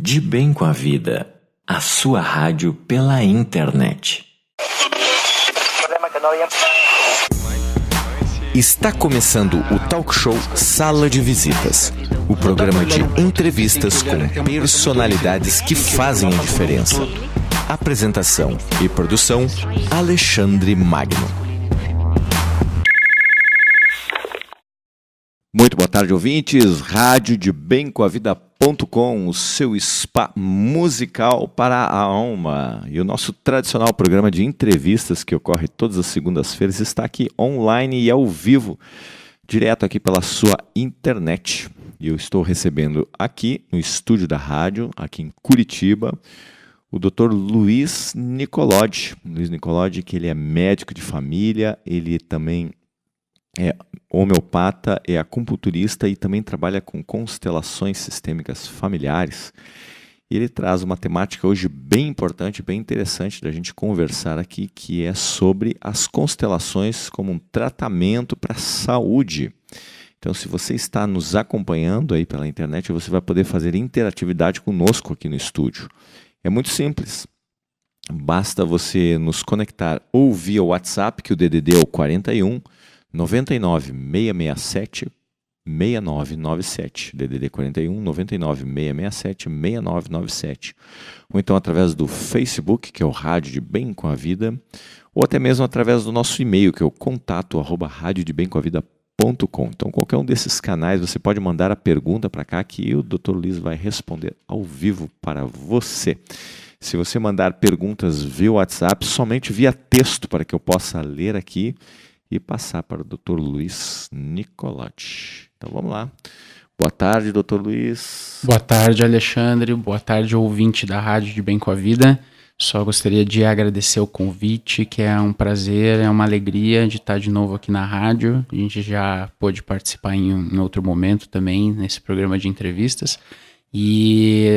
De Bem com a Vida, a sua rádio pela internet. Está começando o talk show Sala de Visitas, o programa de entrevistas com personalidades que fazem a diferença. Apresentação e produção, Alexandre Magno. Muito boa tarde, ouvintes. Rádio de Bem com a Vida.com, o seu spa musical para a alma. E o nosso tradicional programa de entrevistas, que ocorre todas as segundas-feiras, está aqui online e ao vivo, direto aqui pela sua internet. E eu estou recebendo aqui no estúdio da rádio, aqui em Curitiba, o Dr. Luiz Nicolodi. Luiz Nicolodi, que ele é médico de família, ele também é homeopata, é acupunturista e também trabalha com constelações sistêmicas familiares. E ele traz uma temática hoje bem importante, bem interessante da gente conversar aqui, que é sobre as constelações como um tratamento para a saúde. Então, se você está nos acompanhando aí pela internet, você vai poder fazer interatividade conosco aqui no estúdio. É muito simples. Basta você nos conectar ou via WhatsApp, que o DDD é o 41 99 667 6997, DDD 41 99 667 6997, ou então através do Facebook, que é o Rádio de Bem com a Vida, ou até mesmo através do nosso e-mail, que é o contato@radiodebemcomavida.com. Então, qualquer um desses canais, você pode mandar a pergunta para cá, que o Dr. Luiz vai responder ao vivo para você. Se você mandar perguntas via WhatsApp, somente via texto, para que eu possa ler aqui e passar para o Dr. Luiz Nicolodi. Então vamos lá. Boa tarde, Dr. Luiz. Boa tarde, Alexandre. Boa tarde, ouvinte da Rádio de Bem com a Vida. Só gostaria de agradecer o convite, que é um prazer, é uma alegria de estar de novo aqui na rádio. A gente já pôde participar em outro momento também, nesse programa de entrevistas. E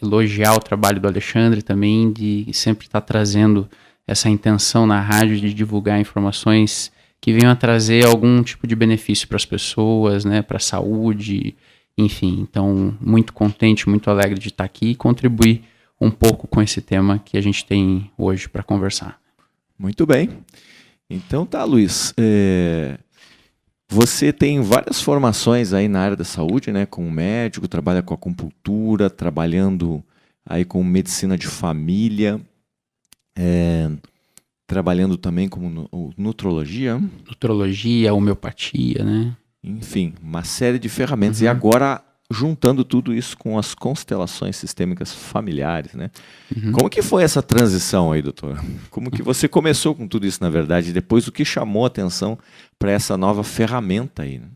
elogiar o trabalho do Alexandre também, de sempre estar trazendo essa intenção na rádio de divulgar informações que venham a trazer algum tipo de benefício para as pessoas, né, para a saúde, enfim. Então, muito contente, muito alegre de estar aqui e contribuir um pouco com esse tema que a gente tem hoje para conversar. Muito bem. Então tá, Luiz. Você tem várias formações aí na área da saúde, né, como médico, trabalha com acupuntura, trabalhando aí com medicina de família, trabalhando também como nutrologia. Nutrologia, homeopatia, né? Enfim, uma série de ferramentas. E agora, juntando tudo isso com as constelações sistêmicas familiares, né? Como que foi essa transição aí, doutor? Como que você começou com tudo isso, na verdade, e depois o que chamou a atenção para essa nova ferramenta aí, né?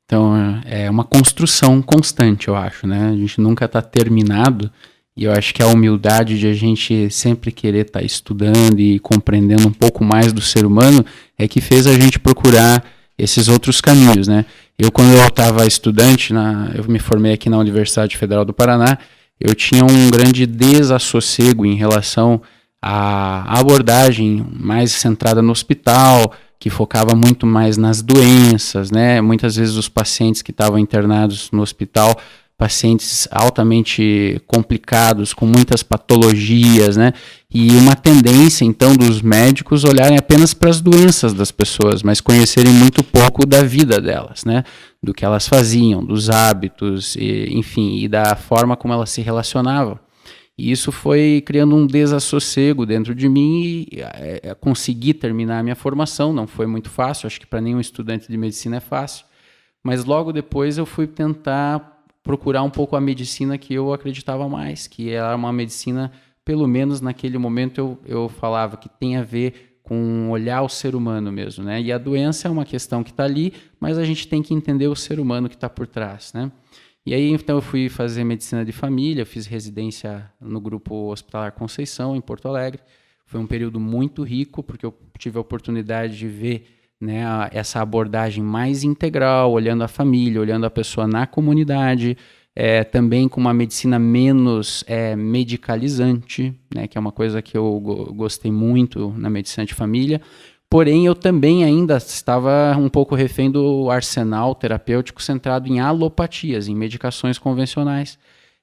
Então, é uma construção constante, eu acho, né? A gente nunca está terminado. E eu acho que a humildade de a gente sempre querer estar estudando e compreendendo um pouco mais do ser humano é que fez a gente procurar esses outros caminhos, né? Eu, quando eu estava estudante, eu me formei aqui na Universidade Federal do Paraná, eu tinha um grande desassossego em relação à abordagem mais centrada no hospital, que focava muito mais nas doenças, né? Muitas vezes os pacientes que estavam internados no hospital, pacientes altamente complicados, com muitas patologias, né? E uma tendência, então, dos médicos olharem apenas para as doenças das pessoas, mas conhecerem muito pouco da vida delas, né? Do que elas faziam, dos hábitos, enfim, e da forma como elas se relacionavam. E isso foi criando um desassossego dentro de mim e consegui terminar a minha formação. Não foi muito fácil, acho que para nenhum estudante de medicina é fácil, mas logo depois eu fui tentar procurar um pouco a medicina que eu acreditava mais, que era uma medicina, pelo menos naquele momento eu falava que tem a ver com olhar o ser humano mesmo, né? E a doença é uma questão que está ali, mas a gente tem que entender o ser humano que está por trás, né? E aí, então, eu fui fazer medicina de família, fiz residência no Grupo Hospitalar Conceição, em Porto Alegre. Foi um período muito rico, porque eu tive a oportunidade de ver, né, essa abordagem mais integral, olhando a família, olhando a pessoa na comunidade, também com uma medicina menos medicalizante, né, que é uma coisa que eu gostei muito na medicina de família. Porém, eu também ainda estava um pouco refém do arsenal terapêutico centrado em alopatias, em medicações convencionais.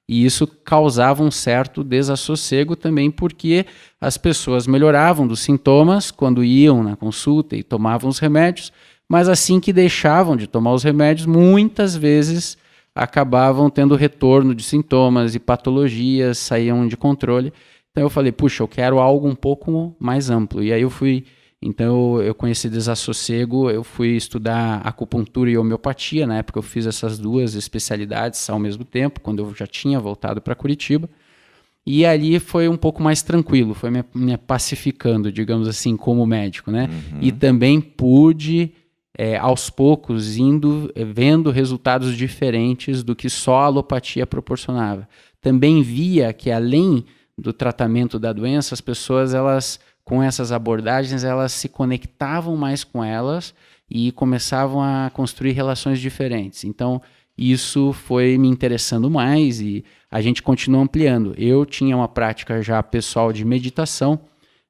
E isso causava um certo desassossego também, porque as pessoas melhoravam dos sintomas quando iam na consulta e tomavam os remédios, mas assim que deixavam de tomar os remédios, muitas vezes acabavam tendo retorno de sintomas e patologias, saíam de controle. Então eu falei, puxa, eu quero algo um pouco mais amplo. E aí eu conheci desassossego, eu fui estudar acupuntura e homeopatia. Na época eu fiz essas duas especialidades ao mesmo tempo, quando eu já tinha voltado para Curitiba. E ali foi um pouco mais tranquilo, foi me pacificando, digamos assim, como médico, né? E também pude, aos poucos, vendo resultados diferentes do que só a alopatia proporcionava. Também via que, além do tratamento da doença, as pessoas, com essas abordagens, elas se conectavam mais com elas e começavam a construir relações diferentes. Então, isso foi me interessando mais e a gente continuou ampliando. Eu tinha uma prática já pessoal de meditação,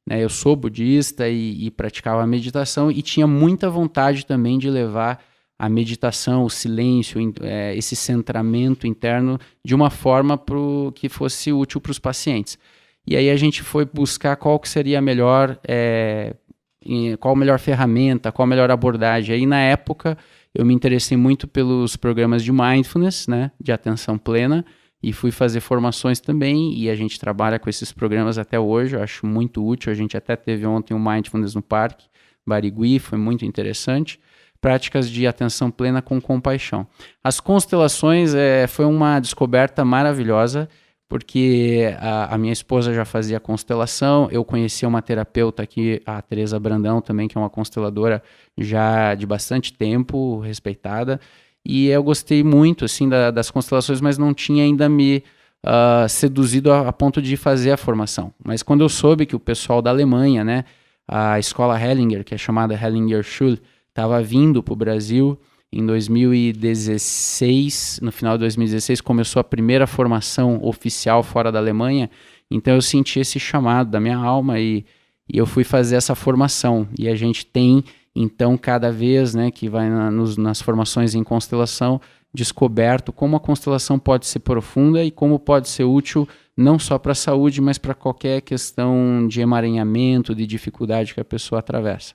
né? Eu sou budista e praticava a meditação e tinha muita vontade também de levar a meditação, o silêncio, esse centramento interno de uma forma que fosse útil para os pacientes. E aí a gente foi buscar qual que seria qual a melhor ferramenta, qual a melhor abordagem. Aí na época eu me interessei muito pelos programas de mindfulness, né, de atenção plena, e fui fazer formações também, e a gente trabalha com esses programas até hoje, eu acho muito útil. A gente até teve ontem um mindfulness no Parque Barigui, foi muito interessante. Práticas de atenção plena com compaixão. As constelações foi uma descoberta maravilhosa, porque a minha esposa já fazia constelação, eu conhecia uma terapeuta aqui, a Teresa Brandão também, que é uma consteladora já de bastante tempo, respeitada, e eu gostei muito assim, das constelações, mas não tinha ainda me seduzido a ponto de fazer a formação. Mas quando eu soube que o pessoal da Alemanha, né, a escola Hellinger, que é chamada Hellinger Schule, estava vindo para o Brasil em 2016, no final de 2016, começou a primeira formação oficial fora da Alemanha, então eu senti esse chamado da minha alma e eu fui fazer essa formação. E a gente tem, então, cada vez, né, que vai nas formações em constelação, descoberto como a constelação pode ser profunda e como pode ser útil não só para a saúde, mas para qualquer questão de emaranhamento, de dificuldade que a pessoa atravessa.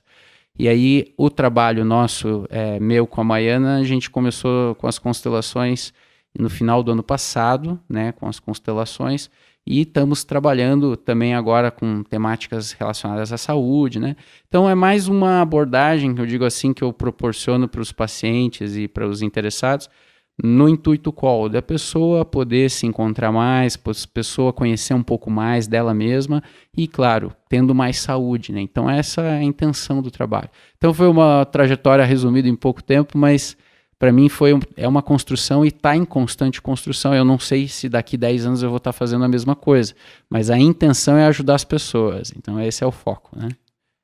E aí o trabalho nosso, meu com a Maiana, a gente começou com as constelações no final do ano passado, né, com as constelações, e estamos trabalhando também agora com temáticas relacionadas à saúde, né? Então é mais uma abordagem, que eu digo assim, que eu proporciono para os pacientes e para os interessados, no intuito qual? Da pessoa poder se encontrar mais, a pessoa conhecer um pouco mais dela mesma e, claro, tendo mais saúde, né? Então essa é a intenção do trabalho. Então foi uma trajetória resumida em pouco tempo, mas para mim é uma construção e está em constante construção. Eu não sei se daqui 10 anos eu vou estar fazendo a mesma coisa, mas a intenção é ajudar as pessoas. Então esse é o foco, né?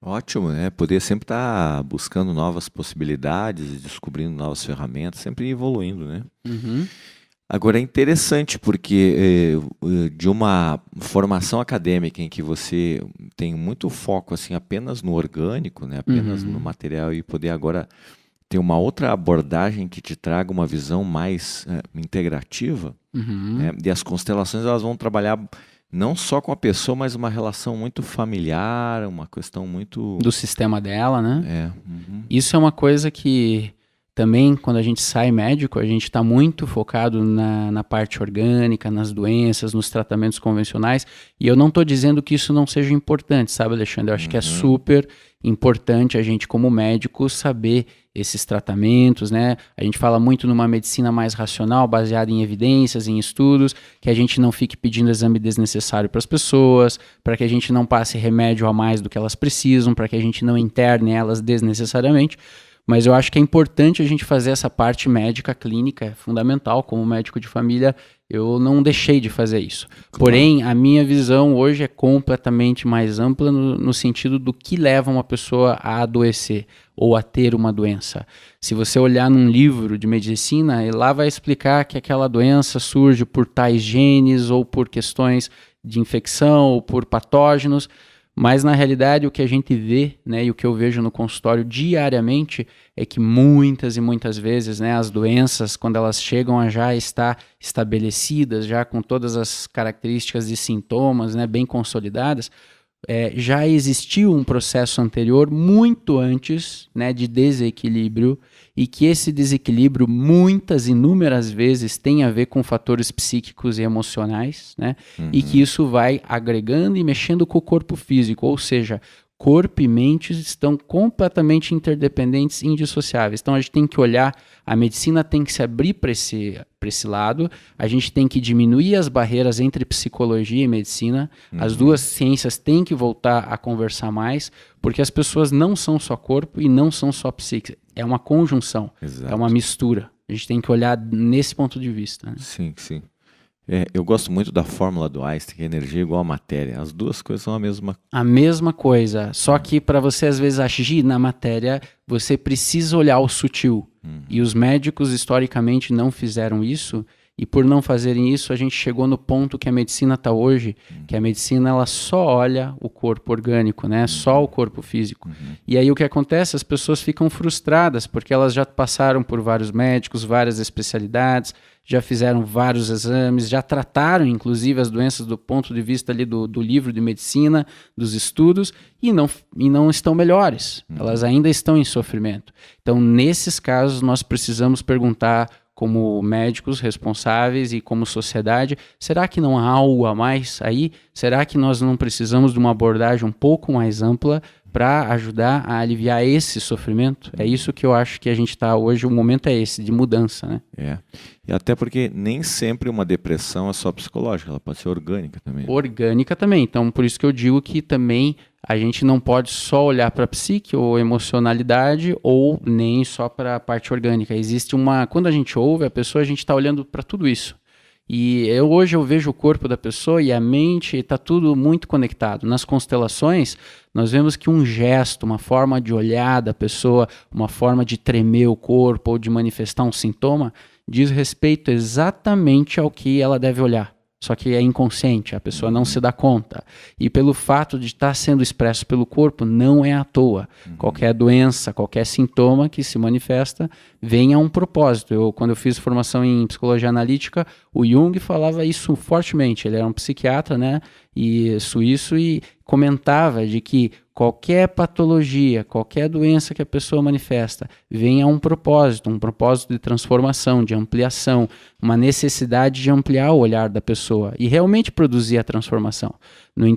Ótimo, né? Poder sempre estar buscando novas possibilidades, descobrindo novas ferramentas, sempre evoluindo, né? Uhum. Agora é interessante porque de uma formação acadêmica em que você tem muito foco assim apenas no orgânico, né? Apenas no material, e poder agora ter uma outra abordagem que te traga uma visão mais integrativa, né? E as constelações, elas vão trabalhar não só com a pessoa, mas uma relação muito familiar, uma questão muito... do sistema dela, né? Uhum. Isso é uma coisa que também, quando a gente sai médico, a gente está muito focado na parte orgânica, nas doenças, nos tratamentos convencionais, e eu não estou dizendo que isso não seja importante, sabe, Alexandre? Eu acho que é super importante a gente, como médico, saber esses tratamentos, né? A gente fala muito numa medicina mais racional, baseada em evidências, em estudos, que a gente não fique pedindo exame desnecessário para as pessoas, para que a gente não passe remédio a mais do que elas precisam, para que a gente não interne elas desnecessariamente. Mas eu acho que é importante a gente fazer essa parte médica, clínica, é fundamental. Como médico de família, eu não deixei de fazer isso. Claro. Porém, a minha visão hoje é completamente mais ampla no sentido do que leva uma pessoa a adoecer ou a ter uma doença. Se você olhar num livro de medicina, ele lá vai explicar que aquela doença surge por tais genes ou por questões de infecção ou por patógenos. Mas na realidade o que a gente vê, né, e o que eu vejo no consultório diariamente é que muitas e muitas vezes, né, as doenças, quando elas chegam a já estar estabelecidas, já com todas as características de sintomas, né, bem consolidadas, já existiu um processo anterior muito antes, né, de desequilíbrio, e que esse desequilíbrio inúmeras vezes tem a ver com fatores psíquicos e emocionais, né, e que isso vai agregando e mexendo com o corpo físico, ou seja, corpo e mente estão completamente interdependentes e indissociáveis. Então a gente tem que olhar, a medicina tem que se abrir para esse lado, a gente tem que diminuir as barreiras entre psicologia e medicina, as duas ciências têm que voltar a conversar mais, porque as pessoas não são só corpo e não são só psique, é uma conjunção, Exato. É uma mistura. A gente tem que olhar nesse ponto de vista. Né? Sim, sim. Eu gosto muito da fórmula do Einstein, que é energia igual a matéria. As duas coisas são a mesma. A mesma coisa, só que para você às vezes agir na matéria, você precisa olhar o sutil. E os médicos historicamente não fizeram isso, e por não fazerem isso, a gente chegou no ponto que a medicina está hoje, que a medicina ela só olha o corpo orgânico, né? Só o corpo físico. E aí o que acontece? As pessoas ficam frustradas, porque elas já passaram por vários médicos, várias especialidades, já fizeram vários exames, já trataram inclusive as doenças do ponto de vista ali do livro de medicina, dos estudos, e não estão melhores. Elas ainda estão em sofrimento. Então, nesses casos, nós precisamos perguntar, como médicos responsáveis e como sociedade, será que não há algo a mais aí? Será que nós não precisamos de uma abordagem um pouco mais ampla para ajudar a aliviar esse sofrimento? É isso que eu acho que a gente está hoje, o momento é esse, de mudança, né? E até porque nem sempre uma depressão é só psicológica, ela pode ser orgânica também. Orgânica também, então por isso que eu digo que também a gente não pode só olhar para a psique ou emocionalidade ou nem só para a parte orgânica. Existe quando a gente ouve a pessoa, a gente está olhando para tudo isso. E hoje eu vejo o corpo da pessoa e a mente, está tudo muito conectado. Nas constelações, nós vemos que um gesto, uma forma de olhar da pessoa, uma forma de tremer o corpo ou de manifestar um sintoma, diz respeito exatamente ao que ela deve olhar. Só que é inconsciente, a pessoa não se dá conta. E pelo fato de estar sendo expresso pelo corpo, não é à toa. Qualquer doença, qualquer sintoma que se manifesta, vem a um propósito. Quando eu fiz formação em psicologia analítica, o Jung falava isso fortemente. Ele era um psiquiatra, né, e suíço, e comentava de que qualquer patologia, qualquer doença que a pessoa manifesta, vem a um propósito de transformação, de ampliação, uma necessidade de ampliar o olhar da pessoa e realmente produzir a transformação. No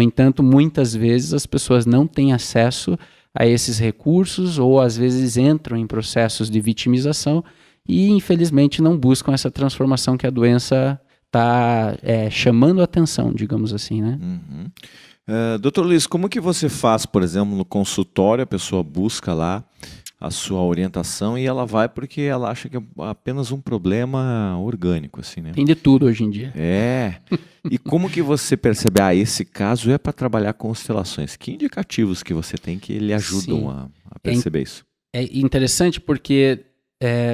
entanto, muitas vezes as pessoas não têm acesso a esses recursos ou às vezes entram em processos de vitimização e infelizmente não buscam essa transformação que a doença está chamando a atenção, digamos assim, né? Doutor Luiz, como que você faz, por exemplo, no consultório, a pessoa busca lá a sua orientação e ela vai porque ela acha que é apenas um problema orgânico, assim, né? Tem de tudo hoje em dia. E como que você percebe, esse caso é para trabalhar constelações? Que indicativos que você tem que lhe ajudam a perceber isso? É interessante porque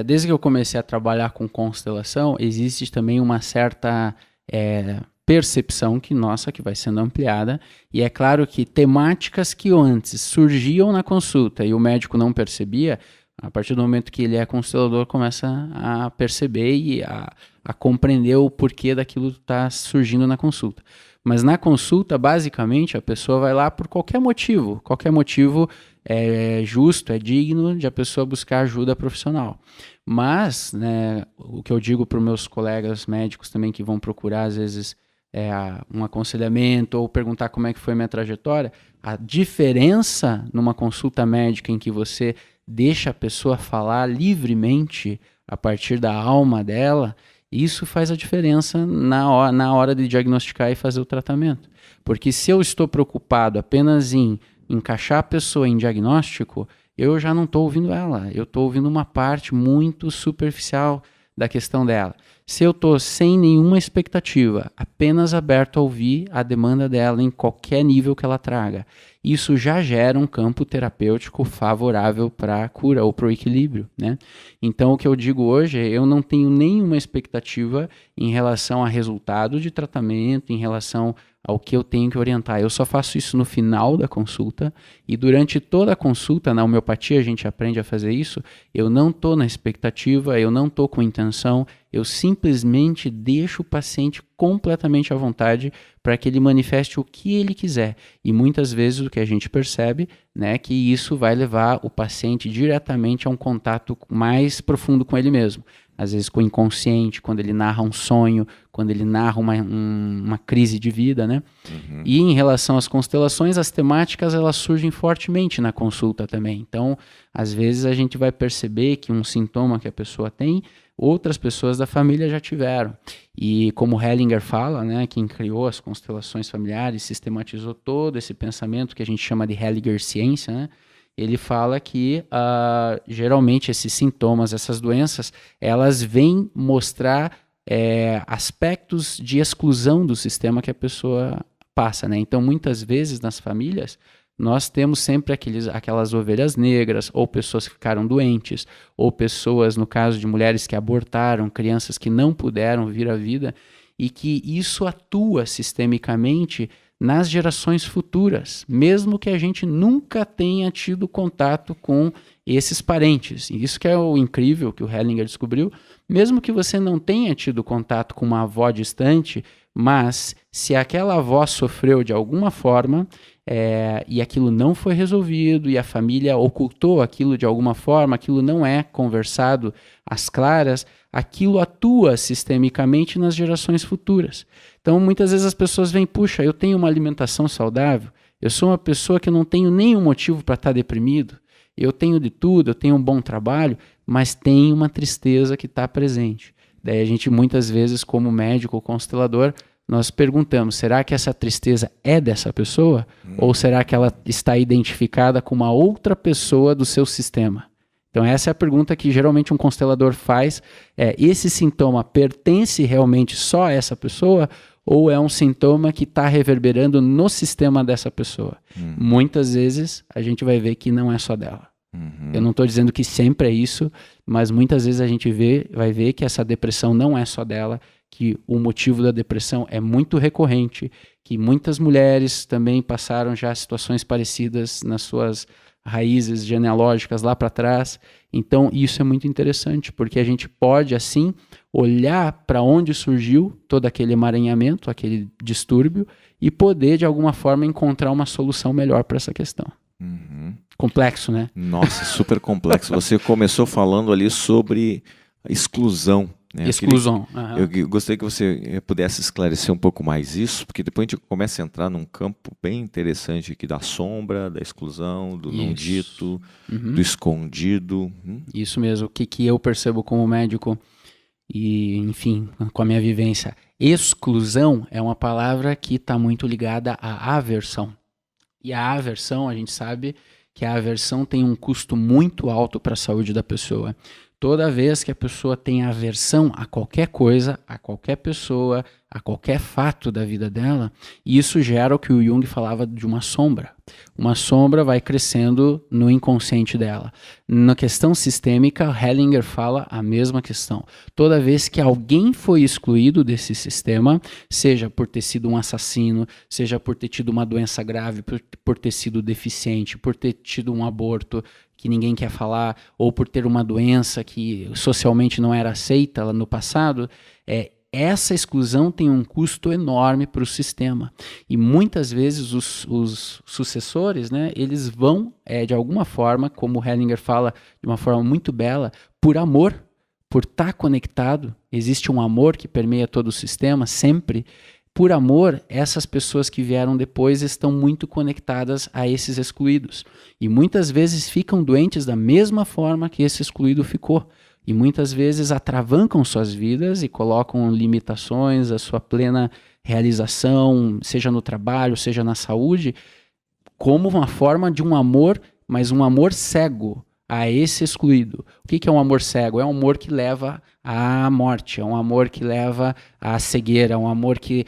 desde que eu comecei a trabalhar com constelação, existe também uma certa percepção que vai sendo ampliada, e é claro que temáticas que antes surgiam na consulta e o médico não percebia, a partir do momento que ele é constelador, começa a perceber e a compreender o porquê daquilo está surgindo na consulta. Mas na consulta, basicamente, a pessoa vai lá por qualquer motivo é justo, é digno de a pessoa buscar ajuda profissional. Mas, né, o que eu digo para os meus colegas médicos também que vão procurar, às vezes, um aconselhamento ou perguntar como é que foi a minha trajetória, a diferença numa consulta médica em que você deixa a pessoa falar livremente a partir da alma dela, isso faz a diferença na hora de diagnosticar e fazer o tratamento. Porque se eu estou preocupado apenas em encaixar a pessoa em diagnóstico, eu já não estou ouvindo ela, eu estou ouvindo uma parte muito superficial da questão dela. Se eu estou sem nenhuma expectativa, apenas aberto a ouvir a demanda dela em qualquer nível que ela traga, isso já gera um campo terapêutico favorável para a cura ou para o equilíbrio, né? Então, o que eu digo hoje é eu não tenho nenhuma expectativa em relação a resultado de tratamento, em relação ao que eu tenho que orientar. Eu só faço isso no final da consulta e durante toda a consulta, na homeopatia a gente aprende a fazer isso, eu não estou na expectativa, eu não estou com intenção, eu simplesmente deixo o paciente completamente à vontade para que ele manifeste o que ele quiser. E muitas vezes o que a gente percebe, né, que isso vai levar o paciente diretamente a um contato mais profundo com ele mesmo. Às vezes com o inconsciente, quando ele narra um sonho, quando ele narra uma crise de vida, né? Uhum. E em relação às constelações, as temáticas elas surgem fortemente na consulta também. Então, às vezes a gente vai perceber que um sintoma que a pessoa tem, outras pessoas da família já tiveram. E como Hellinger fala, né, quem criou as constelações familiares, sistematizou todo esse pensamento que a gente chama de Hellinger ciência, né? Ele fala que geralmente esses sintomas, essas doenças, elas vêm mostrar aspectos de exclusão do sistema que a pessoa passa, né? Então, muitas vezes nas famílias, nós temos sempre aquelas ovelhas negras, ou pessoas que ficaram doentes, ou pessoas, no caso de mulheres que abortaram, crianças que não puderam vir à vida, e que isso atua sistemicamente nas gerações futuras, mesmo que a gente nunca tenha tido contato com esses parentes. E isso que é o incrível que o Hellinger descobriu, mesmo que você não tenha tido contato com uma avó distante, mas se aquela avó sofreu de alguma forma e aquilo não foi resolvido e a família ocultou aquilo de alguma forma, aquilo não é conversado às claras, aquilo atua sistemicamente nas gerações futuras. Então, muitas vezes as pessoas veem, puxa, eu tenho uma alimentação saudável, eu sou uma pessoa que não tenho nenhum motivo para estar deprimido, eu tenho de tudo, eu tenho um bom trabalho, mas tem uma tristeza que está presente. Daí a gente, muitas vezes, como médico ou constelador, nós perguntamos, será que essa tristeza é dessa pessoa? Ou será que ela está identificada com uma outra pessoa do seu sistema? Então essa é a pergunta que geralmente um constelador faz, esse sintoma pertence realmente só a essa pessoa ou é um sintoma que está reverberando no sistema dessa pessoa? Muitas vezes a gente vai ver que não é só dela. Eu não estou dizendo que sempre é isso, mas muitas vezes a gente vai ver que essa depressão não é só dela, que o motivo da depressão é muito recorrente, que muitas mulheres também passaram já situações parecidas nas suas raízes genealógicas lá para trás. Então isso é muito interessante, porque a gente pode assim olhar para onde surgiu todo aquele emaranhamento, aquele distúrbio e poder de alguma forma encontrar uma solução melhor para essa questão. Complexo, né? Nossa, super complexo. Você começou falando ali sobre exclusão. Né? Exclusão. Eu gostaria que você pudesse esclarecer um pouco mais isso, porque depois a gente começa a entrar num campo bem interessante aqui da sombra, da exclusão, do não dito, do escondido. Isso mesmo. O que eu percebo como médico e, enfim, com a minha vivência. Exclusão é uma palavra que está muito ligada à aversão. E a aversão, a gente sabe que a aversão tem um custo muito alto para a saúde da pessoa. Toda vez que a pessoa tem aversão a qualquer coisa, a qualquer pessoa, a qualquer fato da vida dela, isso gera o que o Jung falava de uma sombra. Uma sombra vai crescendo no inconsciente dela. Na questão sistêmica, Hellinger fala a mesma questão. Toda vez que alguém foi excluído desse sistema, seja por ter sido um assassino, seja por ter tido uma doença grave, por ter sido deficiente, por ter tido um aborto que ninguém quer falar, ou por ter uma doença que socialmente não era aceita lá no passado, essa exclusão tem um custo enorme para o sistema. E muitas vezes os sucessores, né, eles vão, de alguma forma, como Hellinger fala de uma forma muito bela, por amor, por estar conectado. Existe um amor que permeia todo o sistema, sempre. Por amor, essas pessoas que vieram depois estão muito conectadas a esses excluídos. E muitas vezes ficam doentes da mesma forma que esse excluído ficou. E muitas vezes atravancam suas vidas e colocam limitações à sua plena realização, seja no trabalho, seja na saúde, como uma forma de um amor, mas um amor cego a esse excluído. O que é um amor cego? É um amor que leva à morte, é um amor que leva à cegueira, é um amor que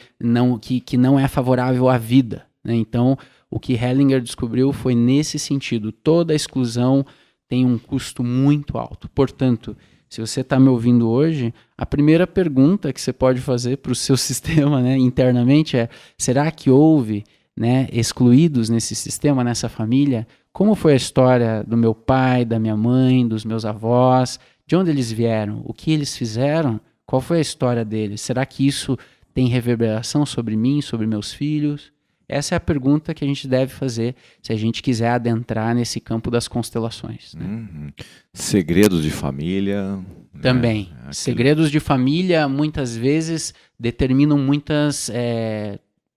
não é favorável à vida, né? Então, o que Hellinger descobriu foi nesse sentido. Toda exclusão tem um custo muito alto. Portanto, Se você está me ouvindo hoje, a primeira pergunta que você pode fazer para o seu sistema, né, internamente é: será que houve, né, excluídos nesse sistema, nessa família? Como foi a história do meu pai, da minha mãe, dos meus avós? De onde eles vieram? O que eles fizeram? Qual foi a história deles? Será que isso tem reverberação sobre mim, sobre meus filhos? Essa é a pergunta que a gente deve fazer se a gente quiser adentrar nesse campo das constelações. Né? Segredos de família. Também. Segredos de família, muitas vezes, determinam muitas...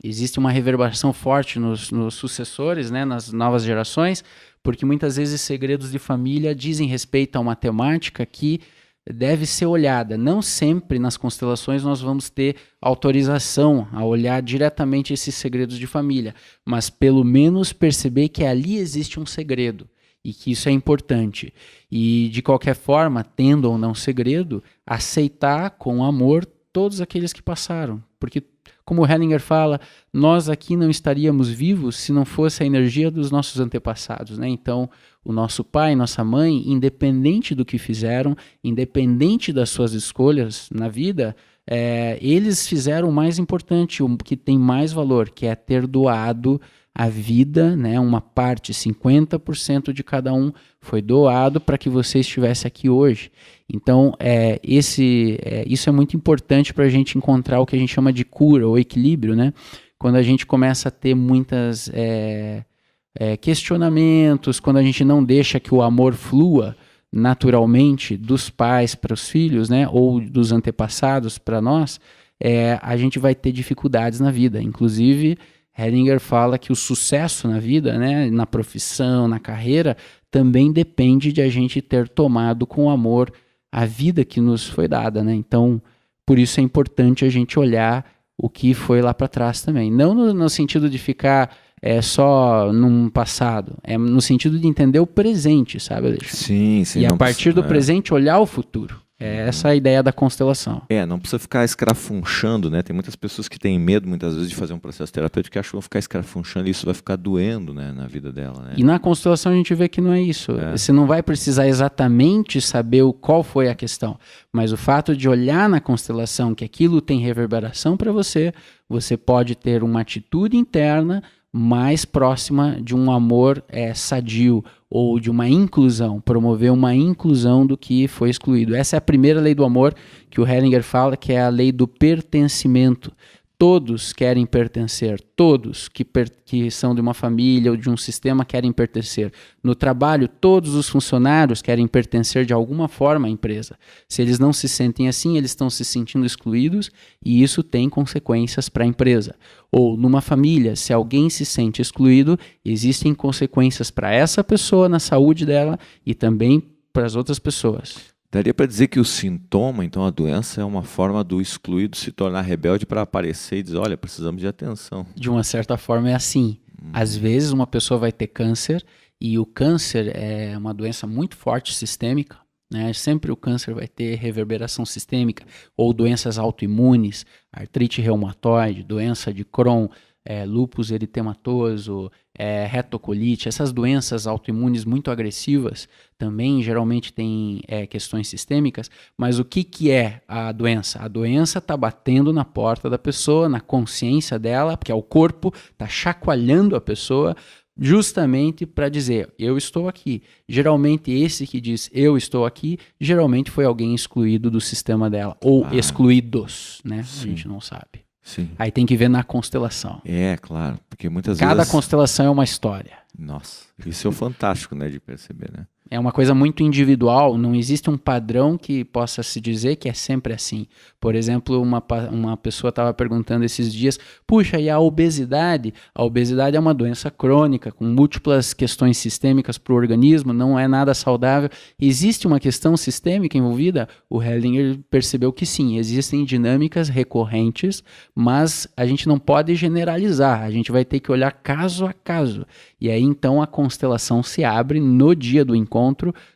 existe uma reverberação forte nos sucessores, né, nas novas gerações, porque muitas vezes segredos de família dizem respeito a uma temática que deve ser olhada. Não sempre nas constelações nós vamos ter autorização a olhar diretamente esses segredos de família, mas pelo menos perceber que ali existe um segredo e que isso é importante. E de qualquer forma, tendo ou não segredo, aceitar com amor todos aqueles que passaram, porque como o Hellinger fala, nós aqui não estaríamos vivos se não fosse a energia dos nossos antepassados, né? Então, o nosso pai, nossa mãe, independente do que fizeram, independente das suas escolhas na vida, eles fizeram o mais importante, o que tem mais valor, que é ter doado a vida, né? Uma parte, 50% de cada um foi doado para que você estivesse aqui hoje. Então, isso é muito importante para a gente encontrar o que a gente chama de cura ou equilíbrio, né? Quando a gente começa a ter muitos questionamentos, quando a gente não deixa que o amor flua naturalmente dos pais para os filhos, né? Ou dos antepassados para nós, a gente vai ter dificuldades na vida. Inclusive, Hellinger fala que o sucesso na vida, né, na profissão, na carreira, também depende de a gente ter tomado com amor a vida que nos foi dada, né? Então, por isso é importante a gente olhar o que foi lá para trás também. Não no sentido de ficar só num passado, no sentido de entender o presente, sabe, Alexandre? Sim. E a partir do presente olhar o futuro. Essa é a ideia da constelação. Não precisa ficar escrafunchando, né? Tem muitas pessoas que têm medo, muitas vezes, de fazer um processo terapêutico que acham que vão ficar escrafunchando e isso vai ficar doendo, né, na vida dela. Né? E na constelação a gente vê que não é isso. Você não vai precisar exatamente saber qual foi a questão, mas o fato de olhar na constelação que aquilo tem reverberação para você, você pode ter uma atitude interna mais próxima de um amor sadio ou de uma inclusão, promover uma inclusão do que foi excluído. Essa é a primeira lei do amor que o Hellinger fala, que é a lei do pertencimento. Todos querem pertencer, todos que são de uma família ou de um sistema querem pertencer. No trabalho, todos os funcionários querem pertencer de alguma forma à empresa. Se eles não se sentem assim, eles estão se sentindo excluídos e isso tem consequências para a empresa. Ou numa família, se alguém se sente excluído, existem consequências para essa pessoa na saúde dela e também para as outras pessoas. Daria para dizer que o sintoma, então a doença, é uma forma do excluído se tornar rebelde para aparecer e dizer, olha, precisamos de atenção. De uma certa forma é assim. Às vezes uma pessoa vai ter câncer e o câncer é uma doença muito forte, sistêmica, né? Sempre o câncer vai ter reverberação sistêmica ou doenças autoimunes, artrite reumatoide, doença de Crohn, lúpus eritematoso, retocolite, essas doenças autoimunes muito agressivas também geralmente têm questões sistêmicas, mas o que é a doença? A doença está batendo na porta da pessoa, na consciência dela, porque é o corpo, está chacoalhando a pessoa justamente para dizer, eu estou aqui. Geralmente esse que diz, eu estou aqui, geralmente foi alguém excluído do sistema dela, ou excluídos, né? Sim. A gente não sabe. Sim. Aí tem que ver na constelação. Claro, porque muitas vezes... Cada constelação é uma história. Nossa, isso é o fantástico, né, de perceber, né? É uma coisa muito individual, não existe um padrão que possa se dizer que é sempre assim. Por exemplo, uma pessoa estava perguntando esses dias, puxa, e a obesidade? A obesidade é uma doença crônica, com múltiplas questões sistêmicas para o organismo, não é nada saudável. Existe uma questão sistêmica envolvida? O Hellinger percebeu que sim, existem dinâmicas recorrentes, mas a gente não pode generalizar, a gente vai ter que olhar caso a caso. E aí então a constelação se abre no dia do encontro,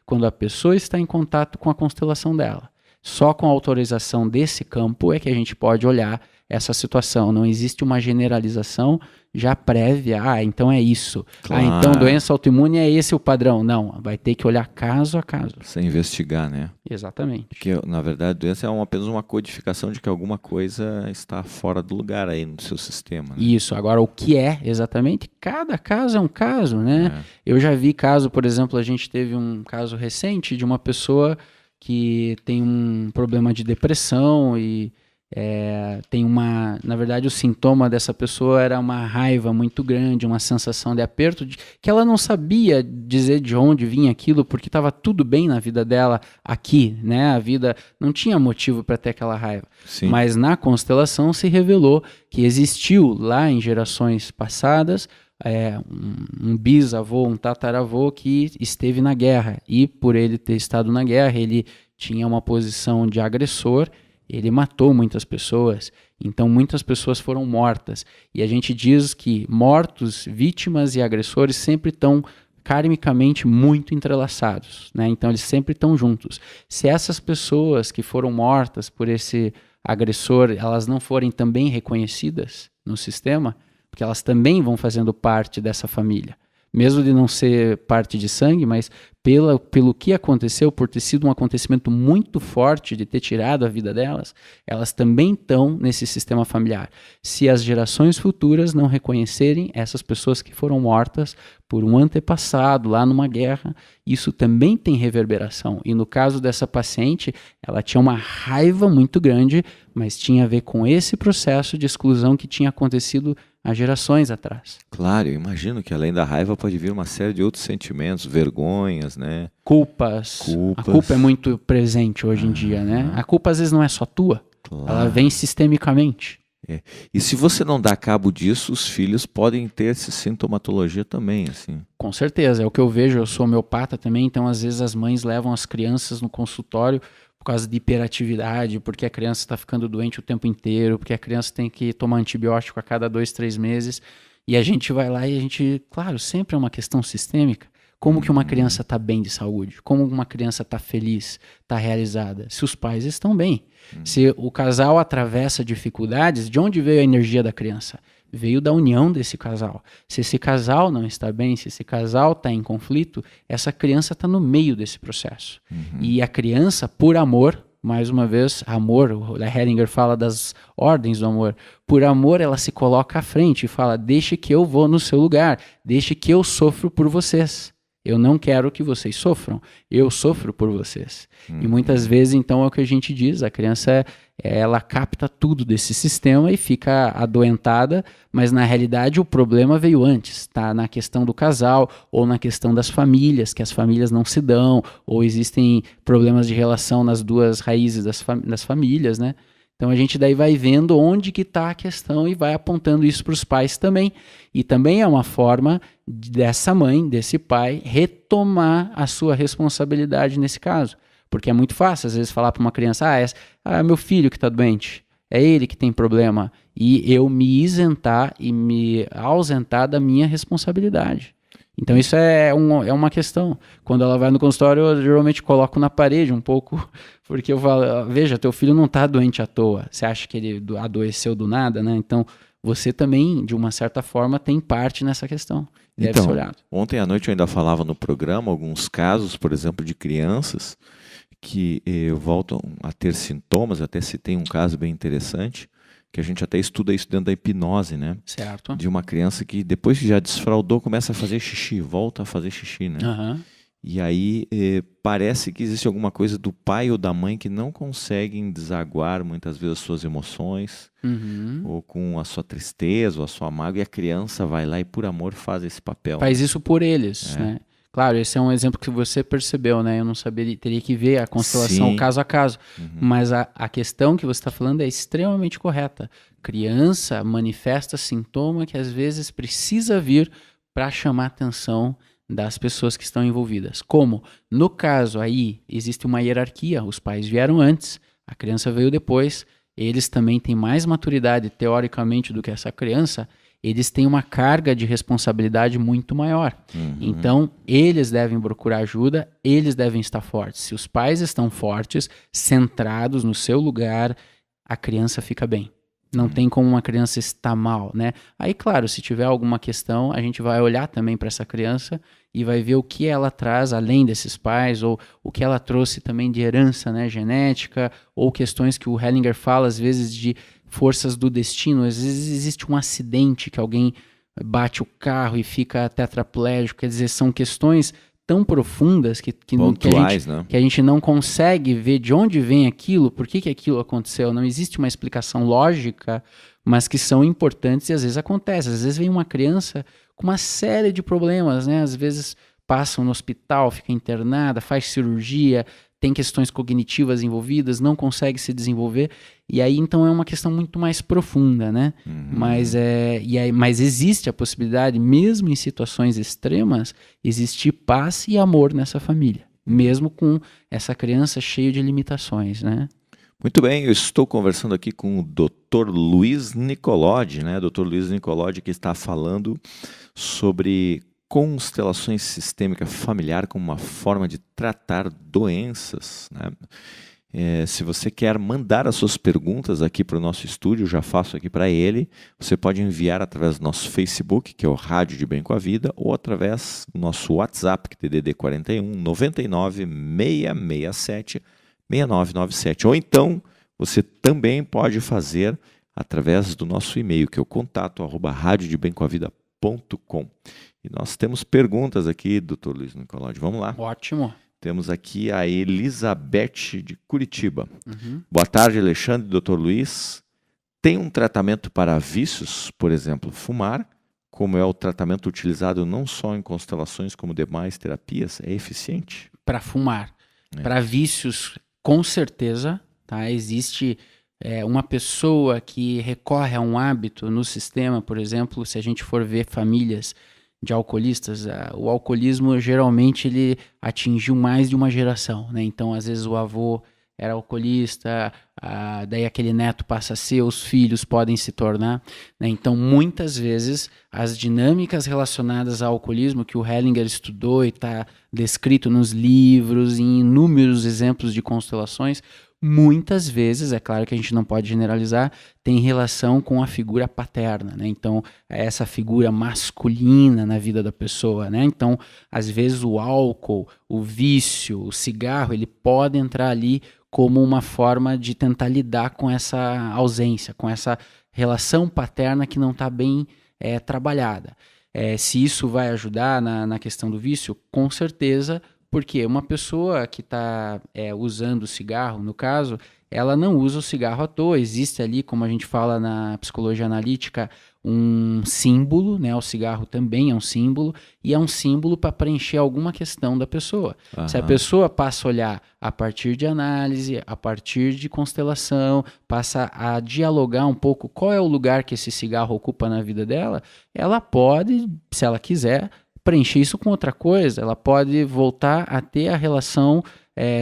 quando a pessoa está em contato com a constelação dela. Só com a autorização desse campo é que a gente pode olhar essa situação. Não existe uma generalização já prévia. Então é isso. Claro. Então doença autoimune é esse o padrão. Não, vai ter que olhar caso a caso. Você investigar, né? Exatamente. Porque, na verdade, a doença é apenas uma codificação de que alguma coisa está fora do lugar aí no seu sistema. Né? Isso. Agora, o que é exatamente? Cada caso é um caso, né? Eu já vi caso, por exemplo, a gente teve um caso recente de uma pessoa que tem um problema de depressão e tem na verdade o sintoma dessa pessoa era uma raiva muito grande, uma sensação de aperto, que ela não sabia dizer de onde vinha aquilo, porque estava tudo bem na vida dela aqui, né? A vida não tinha motivo para ter aquela raiva. Sim. Mas na constelação se revelou que existiu lá em gerações passadas um bisavô, um tataravô que esteve na guerra, e por ele ter estado na guerra, ele tinha uma posição de agressor. Ele matou muitas pessoas, então muitas pessoas foram mortas. E a gente diz que mortos, vítimas e agressores sempre estão karmicamente muito entrelaçados, né? Então eles sempre estão juntos. Se essas pessoas que foram mortas por esse agressor, elas não forem também reconhecidas no sistema, porque elas também vão fazendo parte dessa família, mesmo de não ser parte de sangue, mas pelo que aconteceu, por ter sido um acontecimento muito forte de ter tirado a vida delas, elas também estão nesse sistema familiar. Se as gerações futuras não reconhecerem essas pessoas que foram mortas por um antepassado lá numa guerra, isso também tem reverberação. E no caso dessa paciente, ela tinha uma raiva muito grande, mas tinha a ver com esse processo de exclusão que tinha acontecido há gerações atrás. Claro, eu imagino que além da raiva pode vir uma série de outros sentimentos, vergonhas, né? Culpas. A culpa é muito presente hoje em dia, né? A culpa às vezes não é só tua, ela vem sistemicamente. E se você não dá cabo disso, os filhos podem ter essa sintomatologia também, assim. Com certeza, é o que eu vejo, eu sou homeopata também, então às vezes as mães levam as crianças no consultório por causa de hiperatividade, porque a criança está ficando doente o tempo inteiro, porque a criança tem que tomar antibiótico a cada 2, 3 meses, e a gente vai lá e a gente, claro, sempre é uma questão sistêmica. Como que uma criança está bem de saúde? Como uma criança está feliz, está realizada? Se os pais estão bem. Se o casal atravessa dificuldades, de onde veio a energia da criança? Veio da união desse casal. Se esse casal não está bem, se esse casal está em conflito, essa criança está no meio desse processo. E a criança, por amor, mais uma vez, amor, o Heringer fala das ordens do amor. Por amor, ela se coloca à frente e fala, deixe que eu vou no seu lugar, deixe que eu sofro por vocês. Eu não quero que vocês sofram, eu sofro por vocês. E muitas vezes, então, é o que a gente diz, a criança, ela capta tudo desse sistema e fica adoentada, mas na realidade o problema veio antes, tá? Na questão do casal ou na questão das famílias, que as famílias não se dão, ou existem problemas de relação nas duas raízes das famílias, né? Então a gente daí vai vendo onde que está a questão e vai apontando isso para os pais também. E também é uma forma dessa mãe, desse pai, retomar a sua responsabilidade nesse caso. Porque é muito fácil, às vezes, falar para uma criança, é meu filho que está doente, é ele que tem problema. E eu me isentar e me ausentar da minha responsabilidade. Então isso é uma questão. Quando ela vai no consultório, eu geralmente coloco na parede um pouco, porque eu falo, veja, teu filho não está doente à toa. Você acha que ele adoeceu do nada, né? Então você também, de uma certa forma, tem parte nessa questão. Deve ser olhado. Ontem à noite eu ainda falava no programa alguns casos, por exemplo, de crianças que voltam a ter sintomas. Até citei um caso bem interessante, que a gente até estuda isso dentro da hipnose, né? Certo. De uma criança que depois que já desfraudou, começa a fazer xixi, volta a fazer xixi, né? E aí parece que existe alguma coisa do pai ou da mãe que não conseguem desaguar muitas vezes as suas emoções, ou com a sua tristeza, ou a sua mágoa, e a criança vai lá e por amor faz esse papel. Faz isso por eles, né? Claro, esse é um exemplo que você percebeu, né? Eu não saberia, teria que ver a constelação caso a caso. Mas a questão que você está falando é extremamente correta. Criança manifesta sintoma que às vezes precisa vir para chamar a atenção das pessoas que estão envolvidas. Como, no caso aí, existe uma hierarquia. Os pais vieram antes, a criança veio depois. Eles também têm mais maturidade, teoricamente, do que essa criança. Eles têm uma carga de responsabilidade muito maior. Então, eles devem procurar ajuda, eles devem estar fortes. Se os pais estão fortes, centrados no seu lugar, a criança fica bem. Não tem como uma criança estar mal, né? Aí, claro, se tiver alguma questão, a gente vai olhar também para essa criança e vai ver o que ela traz além desses pais, ou o que ela trouxe também de herança, né, genética, ou questões que o Hellinger fala, às vezes, de forças do destino. Às vezes existe um acidente que alguém bate o carro e fica tetraplégico. Quer dizer, são questões tão profundas pontuais, né? Que a gente não consegue ver de onde vem aquilo, por que aquilo aconteceu. Não existe uma explicação lógica, mas que são importantes e às vezes acontece. Às vezes vem uma criança com uma série de problemas, né? Às vezes passa no hospital, fica internada, faz cirurgia, tem questões cognitivas envolvidas, não consegue se desenvolver, e aí então é uma questão muito mais profunda, né? Mas existe a possibilidade, mesmo em situações extremas, existir paz e amor nessa família, mesmo com essa criança cheia de limitações, né? Muito bem, eu estou conversando aqui com o Dr. Luiz Nicolodi, né? Dr. Luiz Nicolodi, que está falando sobre constelações sistêmica familiar como uma forma de tratar doenças, né? Se você quer mandar as suas perguntas aqui para o nosso estúdio, já faço aqui para ele. Você pode enviar através do nosso Facebook, que é o Rádio de Bem com a Vida, ou através do nosso WhatsApp, que é DDD 41 99 667 6997. Ou então, você também pode fazer através do nosso e-mail, que é o contato@radiodebemcoavida.com. E nós temos perguntas aqui, doutor Luiz Nicolodi. Vamos lá. Ótimo. Temos aqui a Elizabeth de Curitiba. Boa tarde, Alexandre, doutor Luiz. Tem um tratamento para vícios, por exemplo, fumar, como é o tratamento utilizado não só em constelações como demais terapias? É eficiente? Para fumar. Para vícios, com certeza, tá? Existe uma pessoa que recorre a um hábito no sistema, por exemplo, se a gente for ver famílias de alcoolistas, o alcoolismo geralmente ele atingiu mais de uma geração, né? Então, às vezes o avô era alcoolista, daí aquele neto passa a ser, os filhos podem se tornar, né? Então, muitas vezes, as dinâmicas relacionadas ao alcoolismo que o Hellinger estudou e está descrito nos livros, em inúmeros exemplos de constelações, muitas vezes, é claro que a gente não pode generalizar, tem relação com a figura paterna, né? Então, essa figura masculina na vida da pessoa, né? Então, às vezes o álcool, o vício, o cigarro, ele pode entrar ali como uma forma de tentar lidar com essa ausência, com essa relação paterna que não está bem trabalhada. Se isso vai ajudar na questão do vício, com certeza. Porque uma pessoa que está usando o cigarro, no caso, ela não usa o cigarro à toa. Existe ali, como a gente fala na psicologia analítica, um símbolo, né? O cigarro também é um símbolo, e é um símbolo para preencher alguma questão da pessoa. Se a pessoa passa a olhar a partir de análise, a partir de constelação, passa a dialogar um pouco qual é o lugar que esse cigarro ocupa na vida dela, ela pode, se ela quiser, preencher isso com outra coisa. Ela pode voltar a ter a relação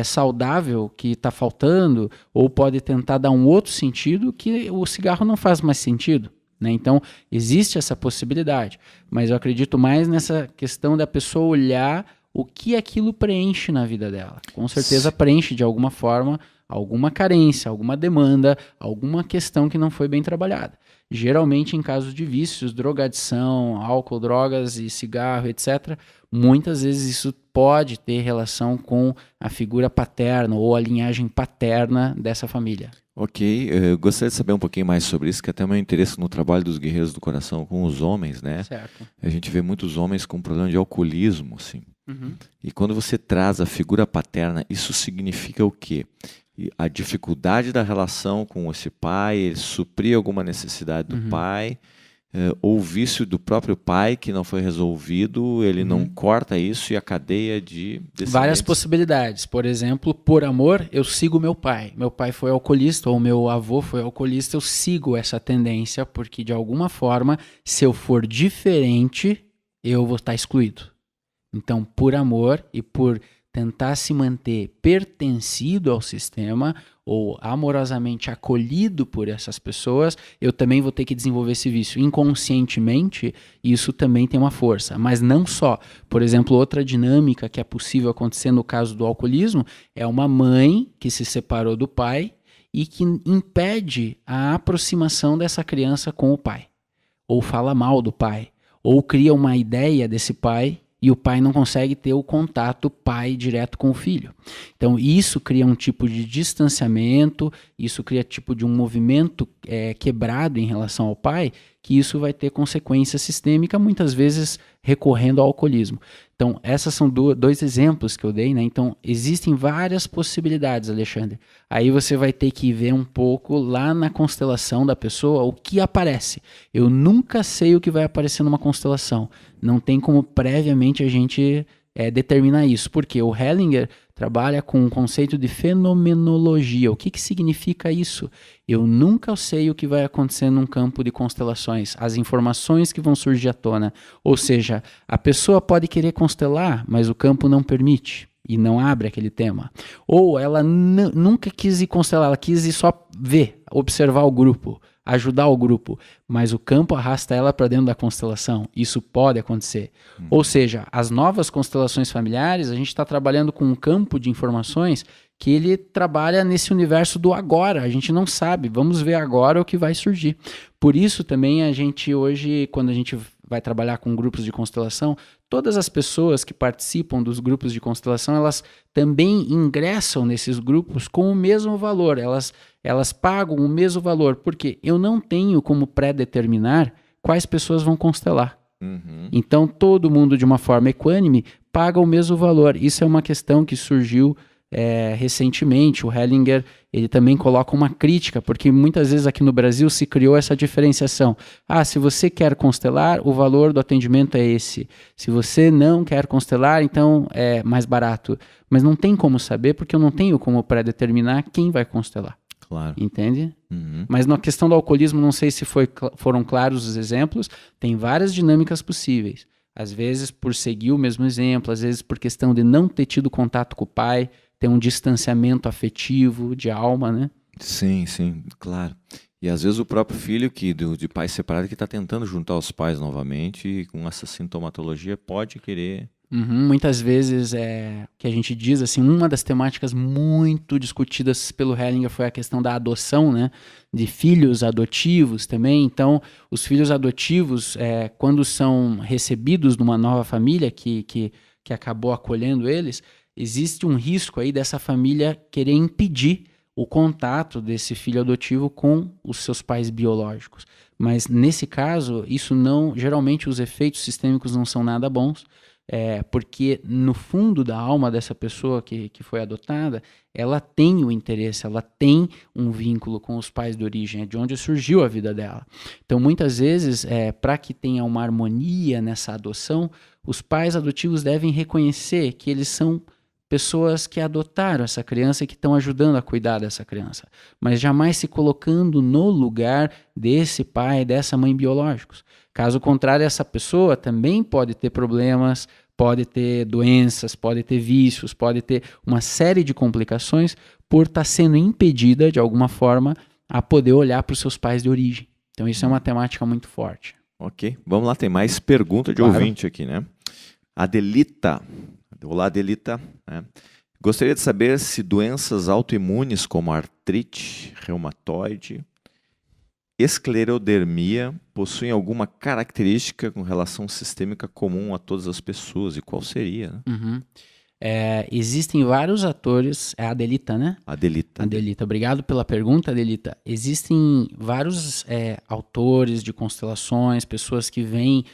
saudável que está faltando, ou pode tentar dar um outro sentido que o cigarro não faz mais sentido, né? Então, existe essa possibilidade, mas eu acredito mais nessa questão da pessoa olhar o que aquilo preenche na vida dela. Com certeza preenche de alguma forma alguma carência, alguma demanda, alguma questão que não foi bem trabalhada. Geralmente, em casos de vícios, drogadição, álcool, drogas e cigarro, etc., muitas vezes isso pode ter relação com a figura paterna ou a linhagem paterna dessa família. Ok, eu gostaria de saber um pouquinho mais sobre isso, que até o meu interesse no trabalho dos Guerreiros do Coração com os homens, né? Certo. A gente vê muitos homens com problema de alcoolismo, assim. E quando você traz a figura paterna, isso significa o quê? A dificuldade da relação com esse pai, ele suprir alguma necessidade do pai, ou o vício do próprio pai que não foi resolvido, ele não corta isso e a cadeia de descendentes. Várias possibilidades. Por exemplo, por amor, eu sigo meu pai. Meu pai foi alcoolista ou meu avô foi alcoolista, eu sigo essa tendência porque, de alguma forma, se eu for diferente, eu vou estar excluído. Então, por amor e por tentar se manter pertencido ao sistema ou amorosamente acolhido por essas pessoas, eu também vou ter que desenvolver esse vício. Inconscientemente, isso também tem uma força, mas não só. Por exemplo, outra dinâmica que é possível acontecer no caso do alcoolismo é uma mãe que se separou do pai e que impede a aproximação dessa criança com o pai, ou fala mal do pai, ou cria uma ideia desse pai e o pai não consegue ter o contato pai direto com o filho. Então isso cria um tipo de distanciamento, isso cria tipo de um movimento quebrado em relação ao pai, que isso vai ter consequência sistêmica, muitas vezes recorrendo ao alcoolismo. Então essas são dois exemplos que eu dei, né? Então existem várias possibilidades, Alexandre. Aí você vai ter que ver um pouco lá na constelação da pessoa o que aparece. Eu nunca sei o que vai aparecer numa constelação. Não tem como previamente a gente determinar isso, porque o Hellinger trabalha com um conceito de fenomenologia. O que significa isso? Eu nunca sei o que vai acontecer num campo de constelações, as informações que vão surgir à tona. Ou seja, a pessoa pode querer constelar, mas o campo não permite e não abre aquele tema. Ou ela nunca quis ir constelar, ela quis ir só ver, observar o grupo, ajudar o grupo, mas o campo arrasta ela para dentro da constelação. Isso pode acontecer. Ou seja, as novas constelações familiares, a gente está trabalhando com um campo de informações que ele trabalha nesse universo do agora. A gente não sabe, vamos ver agora o que vai surgir. Por isso também a gente hoje, quando a gente vai trabalhar com grupos de constelação, todas as pessoas que participam dos grupos de constelação, elas também ingressam nesses grupos com o mesmo valor, elas pagam o mesmo valor, porque eu não tenho como pré-determinar quais pessoas vão constelar. Então todo mundo de uma forma equânime paga o mesmo valor. Isso é uma questão que surgiu recentemente. O Hellinger ele também coloca uma crítica, porque muitas vezes aqui no Brasil se criou essa diferenciação. Se você quer constelar, o valor do atendimento é esse. Se você não quer constelar, então é mais barato. Mas não tem como saber, porque eu não tenho como pré-determinar quem vai constelar. Claro. Entende? Mas na questão do alcoolismo, não sei se foram claros os exemplos, tem várias dinâmicas possíveis. Às vezes por seguir o mesmo exemplo, às vezes por questão de não ter tido contato com o pai, ter um distanciamento afetivo, de alma, né? Sim, claro. E às vezes o próprio filho de pai separado que está tentando juntar os pais novamente e com essa sintomatologia pode querer... Muitas vezes que a gente diz assim, uma das temáticas muito discutidas pelo Hellinger foi a questão da adoção, né? De filhos adotivos também. Então, os filhos adotivos, quando são recebidos numa nova família que acabou acolhendo eles, existe um risco aí dessa família querer impedir o contato desse filho adotivo com os seus pais biológicos. Mas nesse caso, isso não, geralmente os efeitos sistêmicos não são nada bons, porque no fundo da alma dessa pessoa que foi adotada, ela tem o interesse, ela tem um vínculo com os pais de origem, é de onde surgiu a vida dela. Então, muitas vezes, para que tenha uma harmonia nessa adoção, os pais adotivos devem reconhecer que eles são pessoas que adotaram essa criança e que estão ajudando a cuidar dessa criança, mas jamais se colocando no lugar desse pai, dessa mãe biológicos. Caso contrário, essa pessoa também pode ter problemas, pode ter doenças, pode ter vícios, pode ter uma série de complicações por estar sendo impedida, de alguma forma, a poder olhar para os seus pais de origem. Então isso é uma temática muito forte. Ok, vamos lá, tem mais pergunta de ouvinte aqui, né? Adelita. Olá, Adelita. Gostaria de saber se doenças autoimunes como artrite, reumatoide, esclerodermia possuem alguma característica com relação sistêmica comum a todas as pessoas e qual seria? Né? Existem vários atores, é a Adelita, né? Adelita. Obrigado pela pergunta, Adelita. Existem vários autores de constelações, pessoas que vêm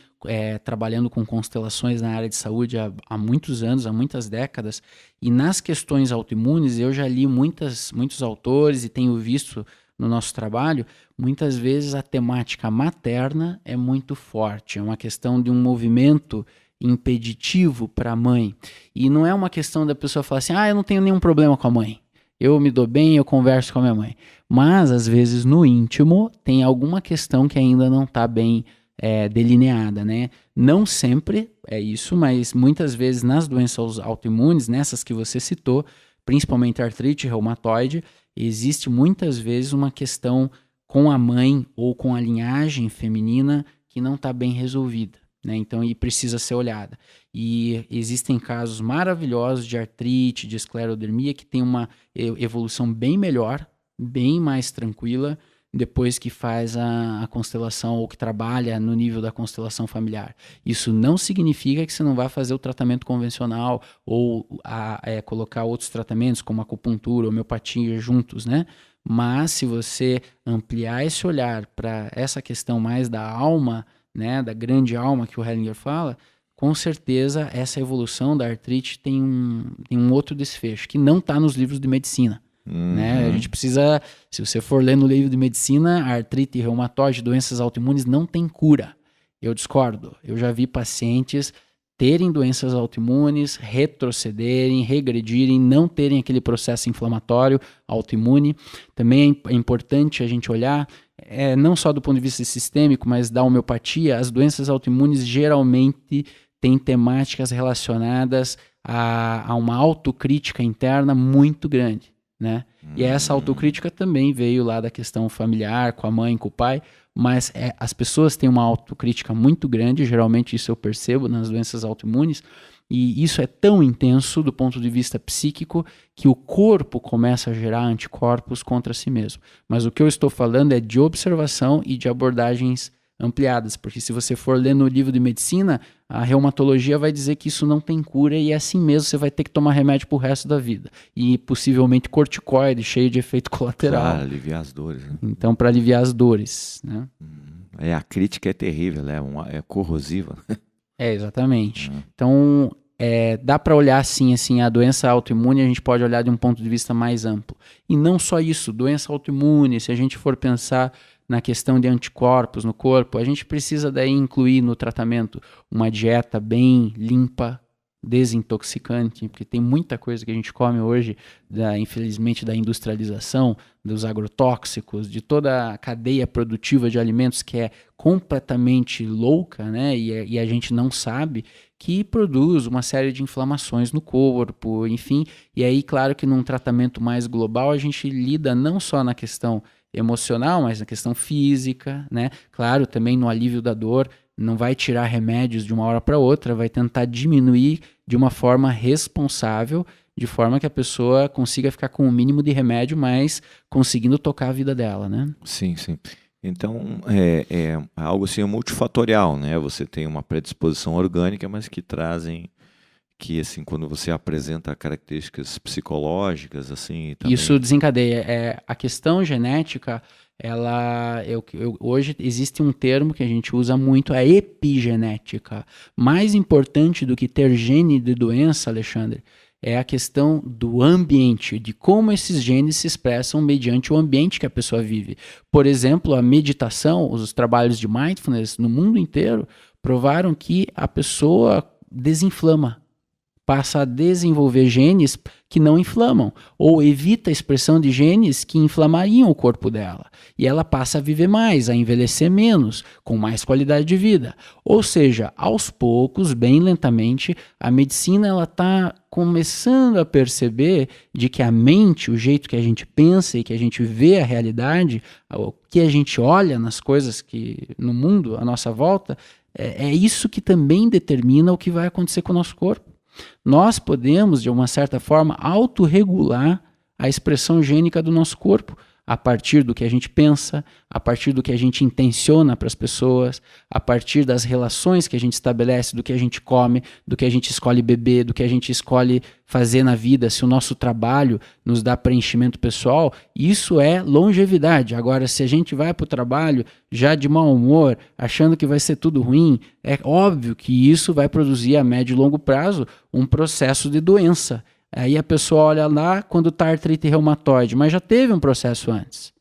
trabalhando com constelações na área de saúde há muitos anos, há muitas décadas, e nas questões autoimunes eu já li muitos autores e tenho visto no nosso trabalho, muitas vezes a temática materna é muito forte, é uma questão de um movimento impeditivo para a mãe, e não é uma questão da pessoa falar assim, eu não tenho nenhum problema com a mãe, eu me dou bem, eu converso com a minha mãe, mas às vezes no íntimo tem alguma questão que ainda não está bem delineada, né? Não sempre é isso, mas muitas vezes nas doenças autoimunes, nessas que você citou, principalmente artrite reumatoide, existe muitas vezes uma questão com a mãe ou com a linhagem feminina que não está bem resolvida, né? Então, e precisa ser olhada. E existem casos maravilhosos de artrite, de esclerodermia, que tem uma evolução bem melhor bem mais tranquila depois que faz a constelação ou que trabalha no nível da constelação familiar. Isso não significa que você não vai fazer o tratamento convencional ou colocar outros tratamentos como acupuntura, homeopatia juntos, né? Mas se você ampliar esse olhar para essa questão mais da alma, né, da grande alma que o Hellinger fala, com certeza essa evolução da artrite tem um outro desfecho, que não está nos livros de medicina. Né? A gente precisa, se você for ler no livro de medicina, artrite, reumatoide, doenças autoimunes não tem cura. Eu discordo. Eu já vi pacientes terem doenças autoimunes, retrocederem, regredirem, não terem aquele processo inflamatório autoimune. Também é importante a gente olhar, não só do ponto de vista sistêmico, mas da homeopatia, as doenças autoimunes geralmente têm temáticas relacionadas a uma autocrítica interna muito grande. Né? E essa autocrítica também veio lá da questão familiar, com a mãe, com o pai, mas as pessoas têm uma autocrítica muito grande, geralmente isso eu percebo nas doenças autoimunes, e isso é tão intenso do ponto de vista psíquico que o corpo começa a gerar anticorpos contra si mesmo. Mas o que eu estou falando é de observação e de abordagens ampliadas, porque se você for ler no livro de medicina, a reumatologia vai dizer que isso não tem cura e assim mesmo você vai ter que tomar remédio pro resto da vida. E possivelmente corticoide, cheio de efeito colateral. Para aliviar as dores. Né? Então, para aliviar as dores. Né? A crítica é terrível, é corrosiva. Exatamente. Então, dá para olhar assim, a doença autoimune a gente pode olhar de um ponto de vista mais amplo. E não só isso, doença autoimune, se a gente for pensar na questão de anticorpos no corpo, a gente precisa daí incluir no tratamento uma dieta bem limpa, desintoxicante, porque tem muita coisa que a gente come hoje, infelizmente, da industrialização, dos agrotóxicos, de toda a cadeia produtiva de alimentos que é completamente louca, né? E a gente não sabe, que produz uma série de inflamações no corpo, enfim. E aí, claro que num tratamento mais global, a gente lida não só na questão emocional, mas na questão física, né? Claro, também no alívio da dor, não vai tirar remédios de uma hora para outra, vai tentar diminuir de uma forma responsável, de forma que a pessoa consiga ficar com o mínimo de remédio, mas conseguindo tocar a vida dela, né? Sim, sim. Então, é algo assim multifatorial, né? Você tem uma predisposição orgânica, mas que trazem, que assim, quando você apresenta características psicológicas, assim... Também... Isso desencadeia. A questão genética, hoje existe um termo que a gente usa muito, a epigenética. Mais importante do que ter gene de doença, Alexandre, é a questão do ambiente, de como esses genes se expressam mediante o ambiente que a pessoa vive. Por exemplo, a meditação, os trabalhos de mindfulness no mundo inteiro provaram que a pessoa desinflama, passa a desenvolver genes que não inflamam, ou evita a expressão de genes que inflamariam o corpo dela. E ela passa a viver mais, a envelhecer menos, com mais qualidade de vida. Ou seja, aos poucos, bem lentamente, a medicina está começando a perceber de que a mente, o jeito que a gente pensa e que a gente vê a realidade, o que a gente olha nas coisas que no mundo, à nossa volta, é isso que também determina o que vai acontecer com o nosso corpo. Nós podemos, de uma certa forma, autorregular a expressão gênica do nosso corpo a partir do que a gente pensa, a partir do que a gente intenciona para as pessoas, a partir das relações que a gente estabelece, do que a gente come, do que a gente escolhe beber, do que a gente escolhe fazer na vida, se o nosso trabalho nos dá preenchimento pessoal, isso é longevidade. Agora, se a gente vai para o trabalho já de mau humor, achando que vai ser tudo ruim, é óbvio que isso vai produzir a médio e longo prazo um processo de doença. Aí a pessoa olha lá quando está artrite reumatoide, mas já teve um processo antes,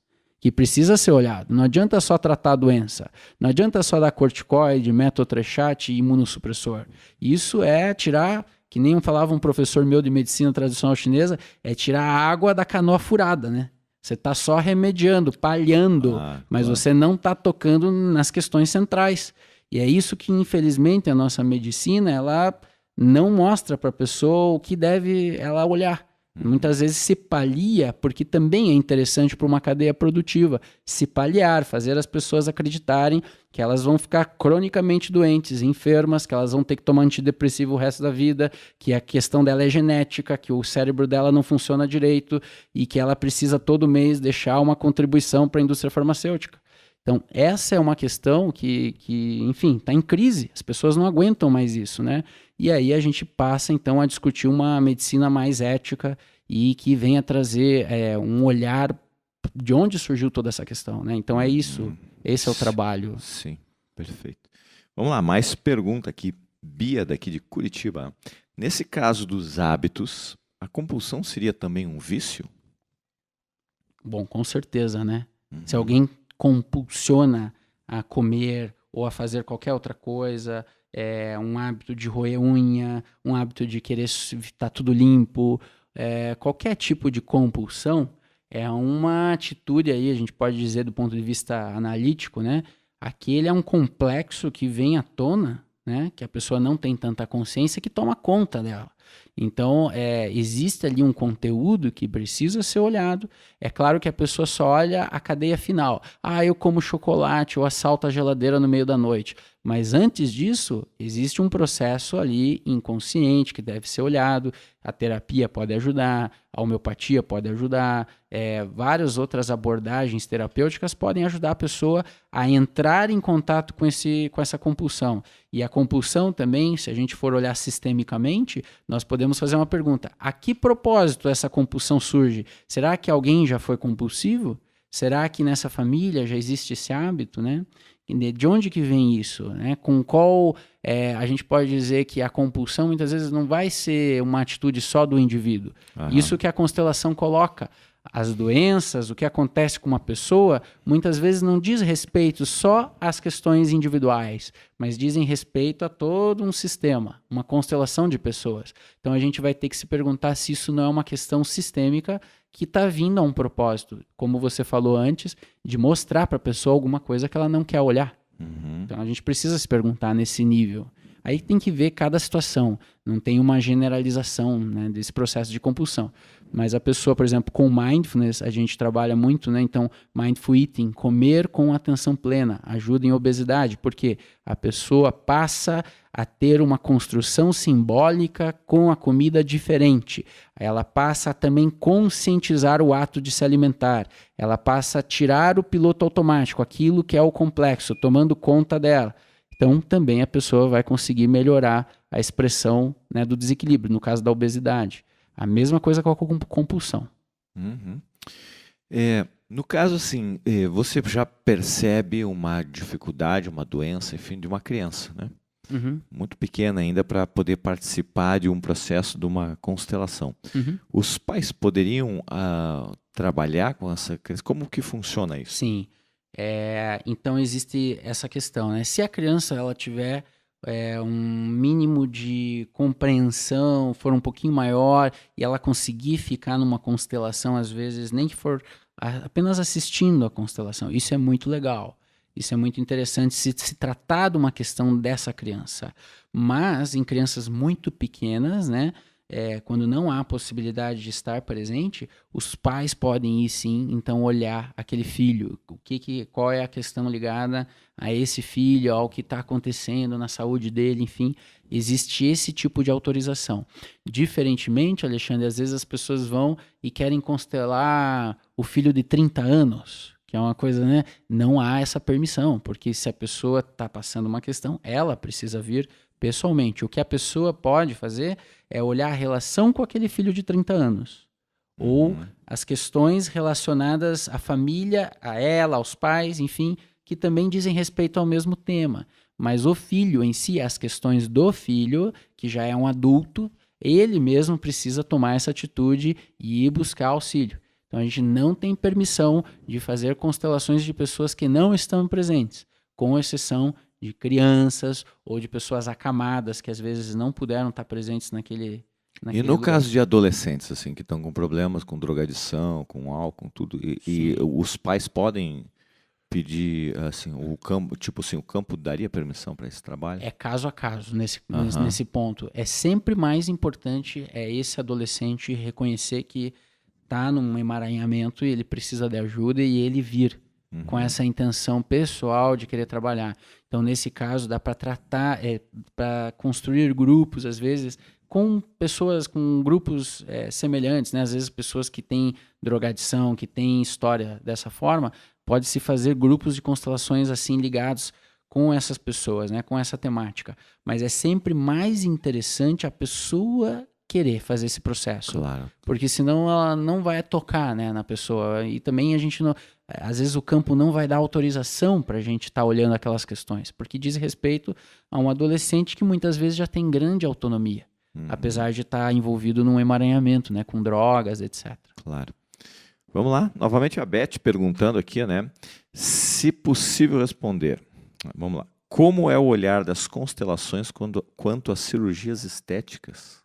que precisa ser olhado. Não adianta só tratar a doença, não adianta só dar corticoide, metotrexate e imunossupressor. Isso é tirar, que nem falava um professor meu de medicina tradicional chinesa, é tirar a água da canoa furada, né? Você está só remediando, palhando, mas claro, você não está tocando nas questões centrais. E é isso que, infelizmente, a nossa medicina, ela não mostra para a pessoa o que deve ela olhar. Muitas vezes se palia, porque também é interessante para uma cadeia produtiva, se paliar, fazer as pessoas acreditarem que elas vão ficar cronicamente doentes, enfermas, que elas vão ter que tomar antidepressivo o resto da vida, que a questão dela é genética, que o cérebro dela não funciona direito e que ela precisa todo mês deixar uma contribuição para a indústria farmacêutica. Então, essa é uma questão que enfim, está em crise. As pessoas não aguentam mais isso, né? E aí a gente passa, então, a discutir uma medicina mais ética e que venha trazer um olhar de onde surgiu toda essa questão, né? Então, é isso. Esse é o trabalho. Sim, perfeito. Vamos lá, mais pergunta aqui. Bia, daqui de Curitiba. Nesse caso dos hábitos, a compulsão seria também um vício? Bom, com certeza, né? Se alguém compulsiona a comer ou a fazer qualquer outra coisa, um hábito de roer unha, um hábito de querer estar tudo limpo, qualquer tipo de compulsão é uma atitude aí, a gente pode dizer do ponto de vista analítico, né? Aquele é um complexo que vem à tona, né? Que a pessoa não tem tanta consciência que toma conta dela. Então, existe ali um conteúdo que precisa ser olhado. É claro que a pessoa só olha a cadeia final. Ah, eu como chocolate, eu assalto a geladeira no meio da noite. Mas antes disso, existe um processo ali inconsciente que deve ser olhado. A terapia pode ajudar, a homeopatia pode ajudar, várias outras abordagens terapêuticas podem ajudar a pessoa a entrar em contato com essa compulsão. E a compulsão também, se a gente for olhar sistemicamente, nós podemos fazer uma pergunta: a que propósito essa compulsão surge? Será que alguém já foi compulsivo? Será que nessa família já existe esse hábito, né? De onde que vem isso, né? Com qual a gente pode dizer que a compulsão muitas vezes não vai ser uma atitude só do indivíduo. Isso que a constelação coloca. As doenças, o que acontece com uma pessoa, muitas vezes não diz respeito só às questões individuais, mas dizem respeito a todo um sistema, uma constelação de pessoas. Então a gente vai ter que se perguntar se isso não é uma questão sistêmica que está vindo a um propósito, como você falou antes, de mostrar para a pessoa alguma coisa que ela não quer olhar. Então a gente precisa se perguntar nesse nível. Aí tem que ver cada situação, não tem uma generalização, né, desse processo de compulsão. Mas a pessoa, por exemplo, com mindfulness, a gente trabalha muito, né? Então, mindful eating, comer com atenção plena, ajuda em obesidade, porque a pessoa passa a ter uma construção simbólica com a comida diferente. Ela passa a também conscientizar o ato de se alimentar. Ela passa a tirar o piloto automático, aquilo que é o complexo, tomando conta dela. Então, também a pessoa vai conseguir melhorar a expressão, né, do desequilíbrio, no caso da obesidade. A mesma coisa com a compulsão. No caso, assim, você já percebe uma dificuldade, uma doença, enfim, de uma criança, né? Muito pequena ainda para poder participar de um processo de uma constelação. Os pais poderiam trabalhar com essa criança? Como que funciona isso? Sim. Então existe essa questão, né? Se a criança ela tiver um mínimo de compreensão, for um pouquinho maior e ela conseguir ficar numa constelação, às vezes, nem que for apenas assistindo a constelação, isso é muito legal. Isso é muito interessante se tratar de uma questão dessa criança. Mas em crianças muito pequenas, né? Quando não há possibilidade de estar presente, os pais podem ir sim, então olhar aquele filho, qual é a questão ligada a esse filho, ao que está acontecendo na saúde dele, enfim, existe esse tipo de autorização. Diferentemente, Alexandre, às vezes as pessoas vão e querem constelar o filho de 30 anos, que é uma coisa, né? Não há essa permissão, porque se a pessoa está passando uma questão, ela precisa vir pessoalmente. O que a pessoa pode fazer é olhar a relação com aquele filho de 30 anos. Ou as questões relacionadas à família, a ela, aos pais, enfim, que também dizem respeito ao mesmo tema. Mas o filho em si, as questões do filho, que já é um adulto, ele mesmo precisa tomar essa atitude e ir buscar auxílio. Então a gente não tem permissão de fazer constelações de pessoas que não estão presentes, com exceção de crianças ou de pessoas acamadas que às vezes não puderam estar presentes naquele E no lugar. caso de adolescentes assim que estão com problemas com drogadição, com álcool, tudo, e os pais podem pedir, assim, o campo, tipo assim, o campo daria permissão para esse trabalho? É caso a caso nesse ponto. É sempre mais importante esse adolescente reconhecer que está num emaranhamento e ele precisa de ajuda e ele vir com essa intenção pessoal de querer trabalhar. Então, nesse caso, dá para tratar, para construir grupos, às vezes, com pessoas, com grupos semelhantes, né? Às vezes pessoas que têm drogadição, que têm história dessa forma, pode-se fazer grupos de constelações assim ligados com essas pessoas, né? Com essa temática. Mas é sempre mais interessante a pessoa querer fazer esse processo. Claro. Porque senão ela não vai tocar, né, na pessoa. E também a gente não... Às vezes o campo não vai dar autorização para a gente estar olhando aquelas questões, porque diz respeito a um adolescente que muitas vezes já tem grande autonomia. Apesar de estar envolvido num emaranhamento, né, com drogas, etc. Claro. Vamos lá, novamente a Beth perguntando aqui, né? Se possível responder. Vamos lá. Como é o olhar das constelações quanto às cirurgias estéticas?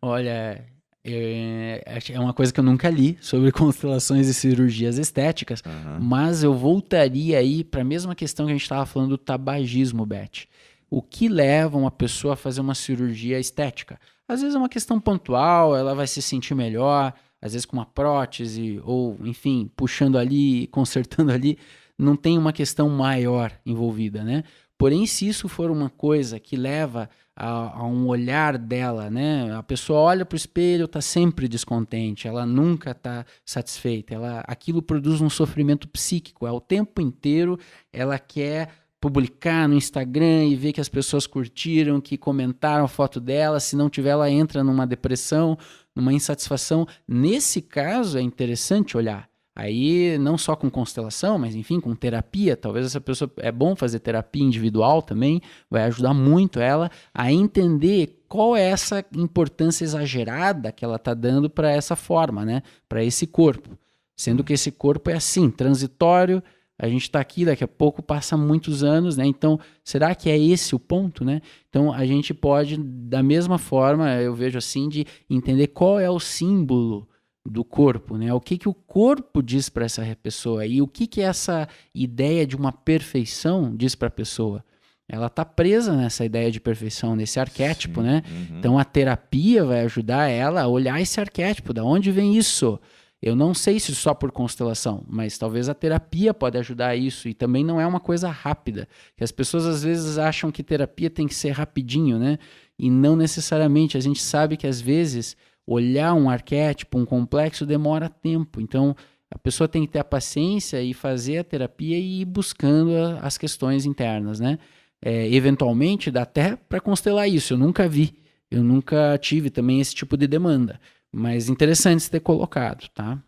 Olha, é uma coisa que eu nunca li sobre constelações e cirurgias estéticas, mas eu voltaria aí para a mesma questão que a gente estava falando do tabagismo, Beth. O que leva uma pessoa a fazer uma cirurgia estética? Às vezes é uma questão pontual, ela vai se sentir melhor, às vezes com uma prótese, ou enfim, puxando ali, consertando ali, não tem uma questão maior envolvida, né? Porém, se isso for uma coisa que leva a um olhar dela, né? A pessoa olha para o espelho, está sempre descontente, ela nunca está satisfeita, aquilo produz um sofrimento psíquico, o tempo inteiro ela quer publicar no Instagram e ver que as pessoas curtiram, que comentaram a foto dela, se não tiver ela entra numa depressão, numa insatisfação. Nesse caso é interessante olhar. Aí não só com constelação, mas enfim, com terapia, talvez essa pessoa, é bom fazer terapia individual também, vai ajudar muito ela a entender qual é essa importância exagerada que ela está dando para essa forma, né? Para esse corpo. Sendo que esse corpo é assim, transitório, a gente está aqui, daqui a pouco passa muitos anos, né? Então, será que é esse o ponto, né? Então, a gente pode, da mesma forma, eu vejo assim, de entender qual é o símbolo do corpo, né? O que o corpo diz para essa pessoa e o que essa ideia de uma perfeição diz para a pessoa. Ela está presa nessa ideia de perfeição, nesse arquétipo, né? Então, a terapia vai ajudar ela a olhar esse arquétipo, da onde vem isso? Eu não sei se só por constelação, mas talvez a terapia pode ajudar a isso, e também não é uma coisa rápida, que as pessoas às vezes acham que terapia tem que ser rapidinho, né? E não necessariamente. A gente sabe que às vezes olhar um arquétipo, um complexo, demora tempo. Então a pessoa tem que ter a paciência e fazer a terapia e ir buscando as questões internas, né? Eventualmente dá até para constelar isso. Eu nunca tive também esse tipo de demanda. Mas interessante você ter colocado, tá?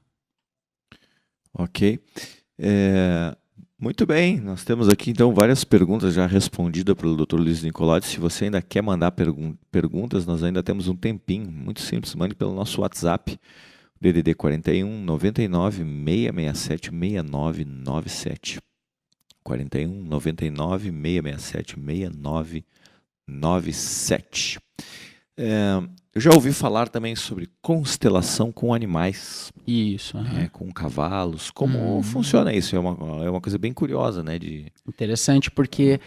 Ok. Muito bem, nós temos aqui então várias perguntas já respondidas pelo Dr. Luiz Nicolotti. Se você ainda quer mandar perguntas, nós ainda temos um tempinho. Muito simples, mande pelo nosso WhatsApp, DDD 41 99 667 6997. 41 99 667 6997. Eu já ouvi falar também sobre constelação com animais. Isso. Com cavalos. Como funciona isso? É uma coisa bem curiosa, né? Interessante porque,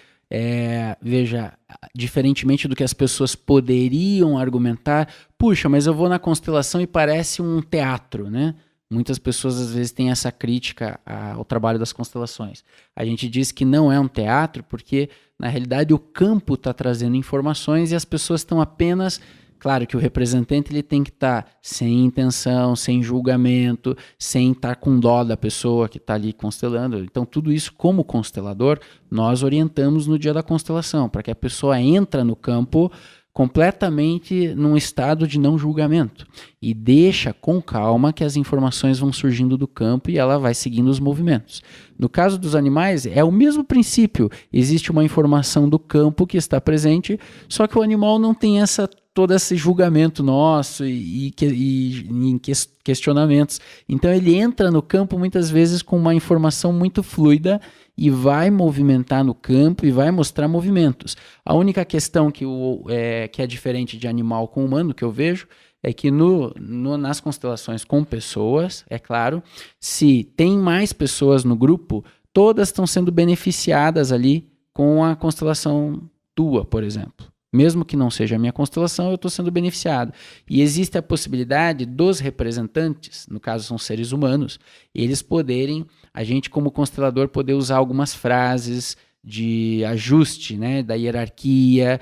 veja, diferentemente do que as pessoas poderiam argumentar, puxa, mas eu vou na constelação e parece um teatro, né? Muitas pessoas às vezes têm essa crítica ao trabalho das constelações. A gente diz que não é um teatro porque, na realidade, o campo está trazendo informações e as pessoas estão apenas... Claro que o representante ele tem que estar sem intenção, sem julgamento, sem estar com dó da pessoa que está ali constelando. Então, tudo isso, como constelador, nós orientamos no dia da constelação, para que a pessoa entre no campo completamente num estado de não julgamento e deixa com calma que as informações vão surgindo do campo e ela vai seguindo os movimentos. No caso dos animais, é o mesmo princípio. Existe uma informação do campo que está presente, só que o animal não tem todo esse julgamento nosso e questionamentos. Então ele entra no campo muitas vezes com uma informação muito fluida e vai movimentar no campo e vai mostrar movimentos. A única questão que é diferente de animal com humano, que eu vejo, é que nas constelações com pessoas, é claro, se tem mais pessoas no grupo, todas estão sendo beneficiadas ali com a constelação tua, por exemplo. Mesmo que não seja a minha constelação, eu estou sendo beneficiado. E existe a possibilidade dos representantes, no caso são seres humanos, eles poderem, a gente como constelador, poder usar algumas frases de ajuste, né, da hierarquia,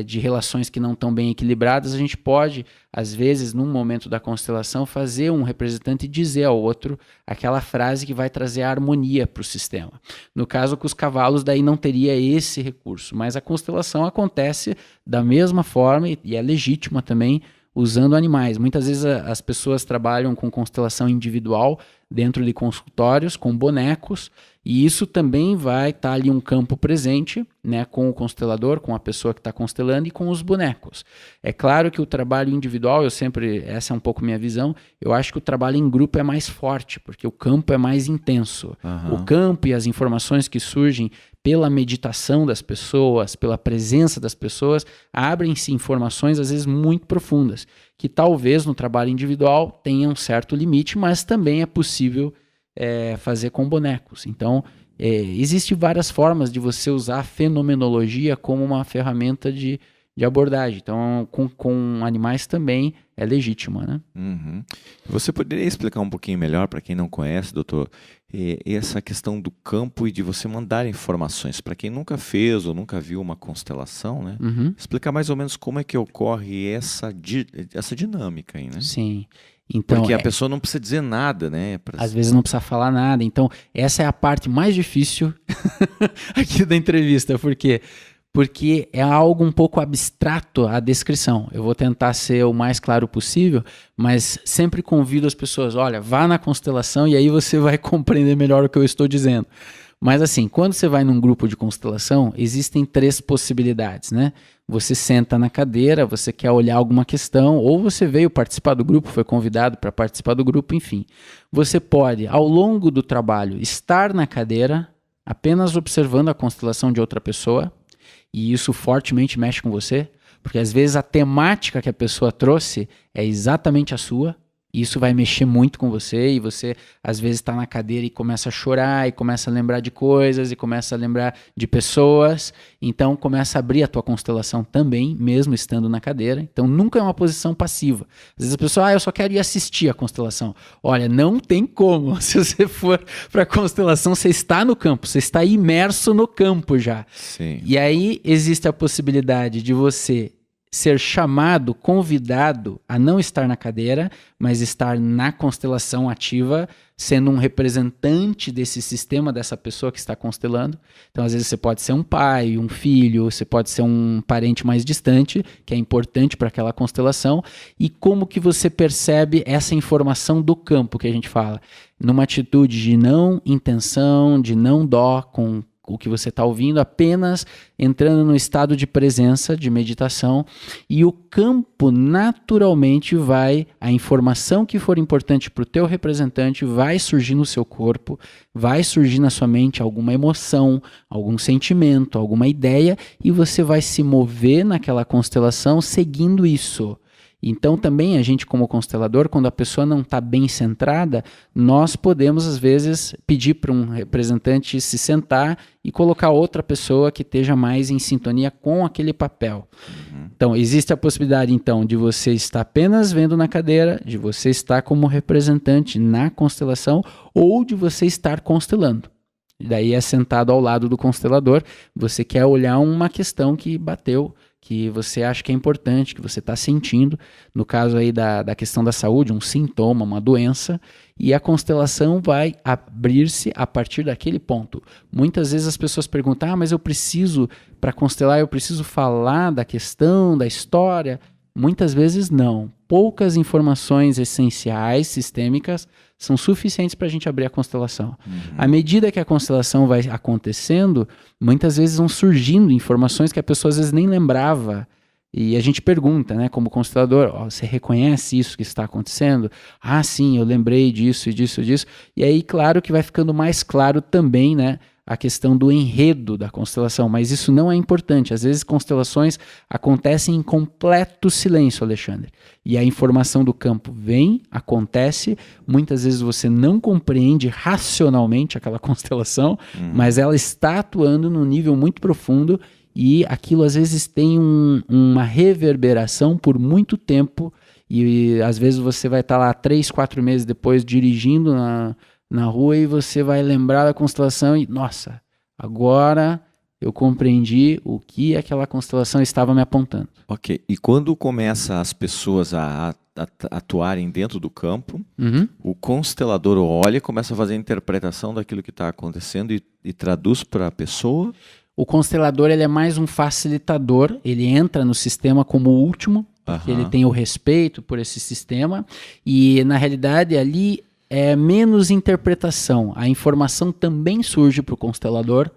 de relações que não estão bem equilibradas. A gente pode, às vezes, num momento da constelação, fazer um representante dizer ao outro aquela frase que vai trazer a harmonia para o sistema. No caso com os cavalos, daí não teria esse recurso, mas a constelação acontece da mesma forma e é legítima também, usando animais. Muitas vezes as pessoas trabalham com constelação individual dentro de consultórios, com bonecos, e isso também vai estar ali um campo presente, né, com o constelador, com a pessoa que está constelando e com os bonecos. É claro que o trabalho individual, essa é um pouco minha visão, eu acho que o trabalho em grupo é mais forte, porque o campo é mais intenso. O campo e as informações que surgem pela meditação das pessoas, pela presença das pessoas, abrem-se informações às vezes muito profundas, que talvez no trabalho individual tenha um certo limite, mas também é possível fazer com bonecos. Então, existem várias formas de você usar a fenomenologia como uma ferramenta de abordagem. Então, com animais também é legítima, né? Uhum. Você poderia explicar um pouquinho melhor para quem não conhece, doutor, essa questão do campo e de você mandar informações para quem nunca fez ou nunca viu uma constelação, né? Uhum. Explicar mais ou menos como é que ocorre essa dinâmica aí, né? Sim. Então, porque a pessoa não precisa dizer nada, né? Às vezes não precisa falar nada. Então, essa é a parte mais difícil aqui da entrevista. Por quê? Porque é algo um pouco abstrato a descrição. Eu vou tentar ser o mais claro possível, mas sempre convido as pessoas, olha, vá na constelação e aí você vai compreender melhor o que eu estou dizendo. Mas assim, quando você vai num grupo de constelação, existem 3 possibilidades, né? Você senta na cadeira, você quer olhar alguma questão, ou você veio participar do grupo, foi convidado para participar do grupo, enfim. Você pode, ao longo do trabalho, estar na cadeira, apenas observando a constelação de outra pessoa, e isso fortemente mexe com você, porque às vezes a temática que a pessoa trouxe é exatamente a sua, e isso vai mexer muito com você, e você às vezes está na cadeira e começa a chorar, e começa a lembrar de coisas, e começa a lembrar de pessoas, então começa a abrir a tua constelação também, mesmo estando na cadeira. Então nunca é uma posição passiva. Às vezes a pessoa, eu só quero ir assistir a constelação. Olha, não tem como. Se você for para a constelação, você está no campo, você está imerso no campo já. Sim. E aí existe a possibilidade de você ser chamado, convidado a não estar na cadeira, mas estar na constelação ativa, sendo um representante desse sistema, dessa pessoa que está constelando. Então, às vezes, você pode ser um pai, um filho, você pode ser um parente mais distante, que é importante para aquela constelação. E como que você percebe essa informação do campo que a gente fala? Numa atitude de não intenção, de não dó com o que você está ouvindo, apenas entrando no estado de presença, de meditação, e o campo naturalmente a informação que for importante para o teu representante vai surgir no seu corpo, vai surgir na sua mente alguma emoção, algum sentimento, alguma ideia, e você vai se mover naquela constelação seguindo isso. Então também a gente como constelador, quando a pessoa não está bem centrada, nós podemos às vezes pedir para um representante se sentar e colocar outra pessoa que esteja mais em sintonia com aquele papel. Então existe a possibilidade então de você estar apenas vendo na cadeira, de você estar como representante na constelação ou de você estar constelando. Daí é sentado ao lado do constelador, você quer olhar uma questão que bateu, que você acha que é importante, que você está sentindo, no caso aí da questão da saúde, um sintoma, uma doença, e a constelação vai abrir-se a partir daquele ponto. Muitas vezes as pessoas perguntam, mas eu preciso, para constelar, eu preciso falar da questão, da história? Muitas vezes não. Poucas informações essenciais, sistêmicas, são suficientes para a gente abrir a constelação. À medida que a constelação vai acontecendo, muitas vezes vão surgindo informações que a pessoa às vezes nem lembrava. E a gente pergunta, né, como constelador, você reconhece isso que está acontecendo? Ah, sim, eu lembrei disso e disso e disso. E aí, claro que vai ficando mais claro também, né, a questão do enredo da constelação, mas isso não é importante. Às vezes constelações acontecem em completo silêncio, Alexandre. E a informação do campo vem, acontece, muitas vezes você não compreende racionalmente aquela constelação, mas ela está atuando num nível muito profundo e aquilo às vezes tem uma reverberação por muito tempo e às vezes você vai estar lá 3, 4 meses depois dirigindo na rua e você vai lembrar da constelação e, nossa, agora eu compreendi o que aquela constelação estava me apontando. Ok, e quando começa as pessoas a atuarem dentro do campo, o constelador olha e começa a fazer a interpretação daquilo que está acontecendo e traduz para a pessoa? O constelador ele é mais um facilitador, ele entra no sistema como o último, porque ele tem o respeito por esse sistema, e na realidade ali é menos interpretação. A informação também surge para o constelador,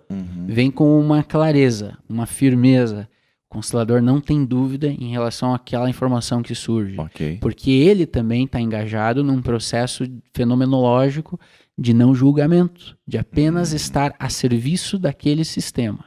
vem com uma clareza, uma firmeza. O constelador não tem dúvida em relação àquela informação que surge, porque ele também está engajado num processo fenomenológico de não julgamento, de apenas estar a serviço daquele sistema.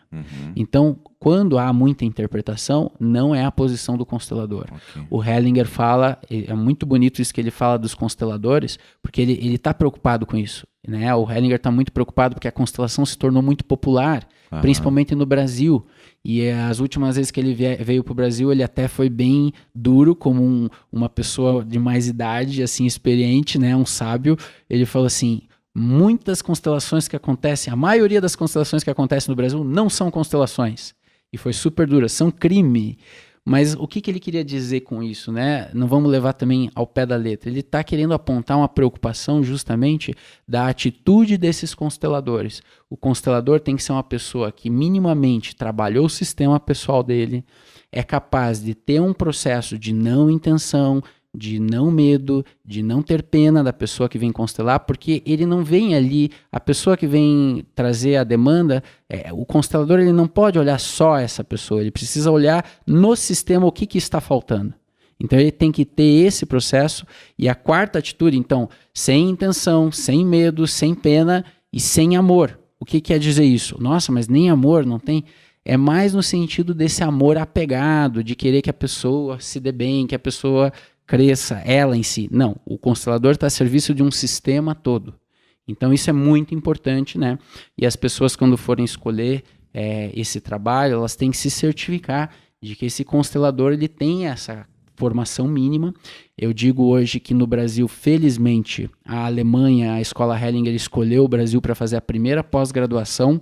Então, quando há muita interpretação, não é a posição do constelador. O Hellinger fala, é muito bonito isso que ele fala dos consteladores, porque ele está preocupado com isso. Né? O Hellinger está muito preocupado porque a constelação se tornou muito popular, principalmente no Brasil. E as últimas vezes que ele veio para o Brasil, ele até foi bem duro, como uma pessoa de mais idade, assim, experiente, né? Um sábio. Ele falou assim, muitas constelações que acontecem, a maioria das constelações que acontecem no Brasil não são constelações. E foi super dura, são crime. Mas o que ele queria dizer com isso, né? Não vamos levar também ao pé da letra. Ele está querendo apontar uma preocupação justamente da atitude desses consteladores. O constelador tem que ser uma pessoa que minimamente trabalhou o sistema pessoal dele, é capaz de ter um processo de não intenção, de não medo, de não ter pena da pessoa que vem constelar, porque ele não vem ali, a pessoa que vem trazer a demanda, o constelador ele não pode olhar só essa pessoa, ele precisa olhar no sistema o que está faltando. Então ele tem que ter esse processo, e a quarta atitude, então, sem intenção, sem medo, sem pena e sem amor. O que quer dizer isso? Nossa, mas nem amor não tem... É mais no sentido desse amor apegado, de querer que a pessoa se dê bem, que a pessoa cresça, ela em si. Não, o constelador está a serviço de um sistema todo. Então isso é muito importante, né? E as pessoas quando forem escolher esse trabalho, elas têm que se certificar de que esse constelador ele tem essa formação mínima. Eu digo hoje que no Brasil, felizmente, a Alemanha, a Escola Hellinger escolheu o Brasil para fazer a primeira pós-graduação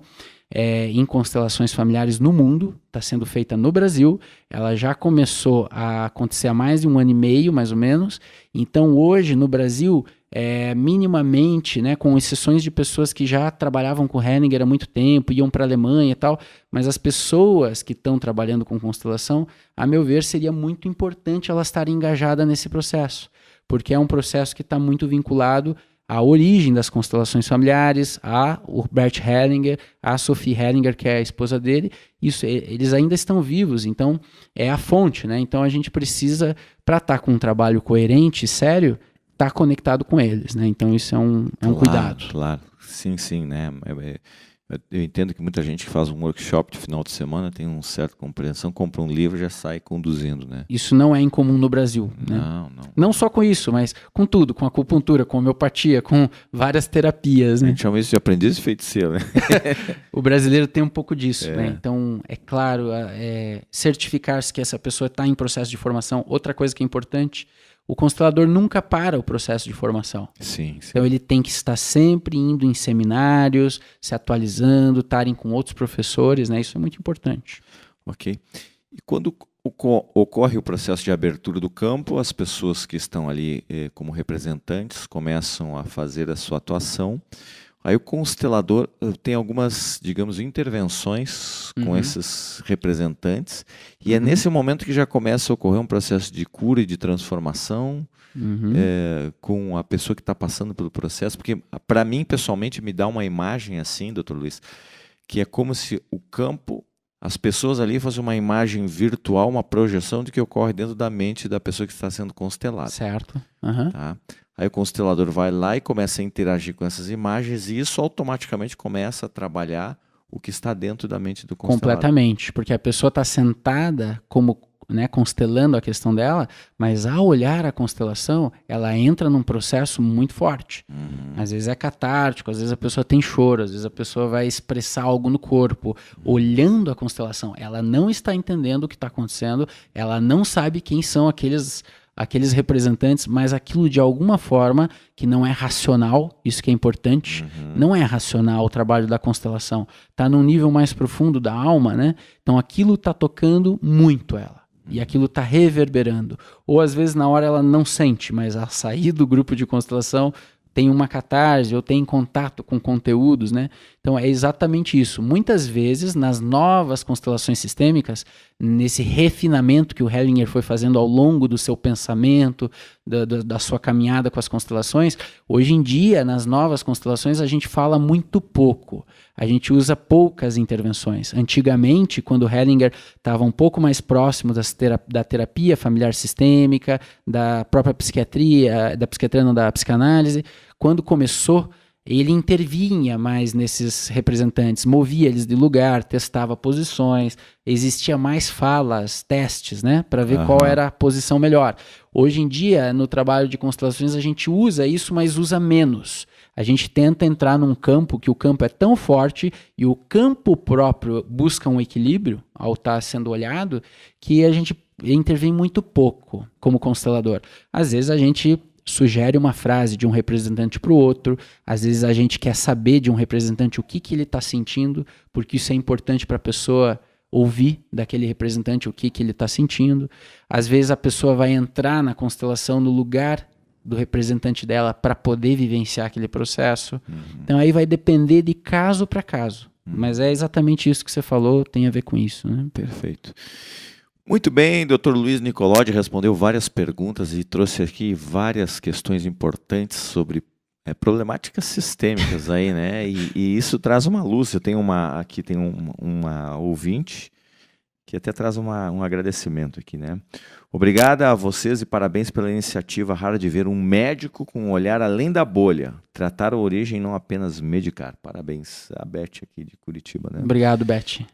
em constelações familiares no mundo, está sendo feita no Brasil, ela já começou a acontecer há mais de 1 ano e meio, mais ou menos, então hoje no Brasil, minimamente, né, com exceções de pessoas que já trabalhavam com Hellinger há muito tempo, iam para a Alemanha e tal, mas as pessoas que estão trabalhando com constelação, a meu ver, seria muito importante elas estarem engajadas nesse processo, porque é um processo que está muito vinculado a origem das constelações familiares, o Bert Hellinger, a Sophie Hellinger, que é a esposa dele, eles ainda estão vivos, então é a fonte, né? Então a gente precisa, para estar com um trabalho coerente e sério, estar conectado com eles, né? Então isso é um cuidado. Claro, sim, né? Eu entendo que muita gente que faz um workshop de final de semana tem uma certa compreensão, compra um livro e já sai conduzindo, né? Isso não é incomum no Brasil, né? Não. Não só com isso, mas com tudo, com acupuntura, com homeopatia, com várias terapias, né? A gente chama isso de aprendiz e feiticeiro, né? O brasileiro tem um pouco disso, né? Então, é claro, certificar-se que essa pessoa está em processo de formação. Outra coisa que é importante, o constelador nunca para o processo de formação. Sim. Então ele tem que estar sempre indo em seminários, se atualizando, estarem com outros professores, né? Isso é muito importante. Ok. E quando ocorre o processo de abertura do campo, as pessoas que estão ali como representantes começam a fazer a sua atuação. Aí o constelador tem algumas, digamos, intervenções com esses representantes, e é nesse momento que já começa a ocorrer um processo de cura e de transformação com a pessoa que está passando pelo processo, porque para mim, pessoalmente, me dá uma imagem assim, Dr. Luiz, que é como se o campo, as pessoas ali fossem uma imagem virtual, uma projeção do que ocorre dentro da mente da pessoa que está sendo constelada. Certo. Tá? Aí o constelador vai lá e começa a interagir com essas imagens e isso automaticamente começa a trabalhar o que está dentro da mente do constelador. Completamente, porque a pessoa está sentada como, né, constelando a questão dela, mas ao olhar a constelação, ela entra num processo muito forte. Às vezes é catártico, às vezes a pessoa tem choro, às vezes a pessoa vai expressar algo no corpo. Olhando a constelação, ela não está entendendo o que está acontecendo, ela não sabe quem são aqueles representantes, mas aquilo de alguma forma que não é racional, isso que é importante, não é racional o trabalho da constelação, está num nível mais profundo da alma, né? Então aquilo está tocando muito ela. E aquilo está reverberando. Ou às vezes na hora ela não sente, mas ao sair do grupo de constelação tem uma catarse ou tem contato com conteúdos, né? Então é exatamente isso. Muitas vezes nas novas constelações sistêmicas, nesse refinamento que o Hellinger foi fazendo ao longo do seu pensamento, da sua caminhada com as constelações, hoje em dia nas novas constelações a gente fala muito pouco. A gente usa poucas intervenções. Antigamente, quando o Hellinger estava um pouco mais próximo da terapia familiar sistêmica, da própria psiquiatria, da psicanálise, quando começou, ele intervinha mais nesses representantes, movia eles de lugar, testava posições, existia mais falas, testes, né, para ver qual era a posição melhor. Hoje em dia, no trabalho de constelações, a gente usa isso, mas usa menos. A gente tenta entrar num campo que o campo é tão forte e o campo próprio busca um equilíbrio ao estar sendo olhado, que a gente intervém muito pouco como constelador. Às vezes a gente sugere uma frase de um representante para o outro, às vezes a gente quer saber de um representante o que ele está sentindo, porque isso é importante para a pessoa ouvir daquele representante o que ele está sentindo. Às vezes a pessoa vai entrar na constelação no lugar do representante dela para poder vivenciar aquele processo. Então aí vai depender de caso para caso. Mas é exatamente isso que você falou, tem a ver com isso, né? Perfeito. Muito bem, Dr. Luiz Nicolodi respondeu várias perguntas e trouxe aqui várias questões importantes sobre problemáticas sistêmicas aí, né? E isso traz uma luz. Eu tenho aqui tem uma ouvinte que até traz um agradecimento aqui, né? Obrigada a vocês e parabéns pela iniciativa rara de ver um médico com um olhar além da bolha, tratar a origem, não apenas medicar. Parabéns, a Beth aqui de Curitiba, né? Obrigado, Beth.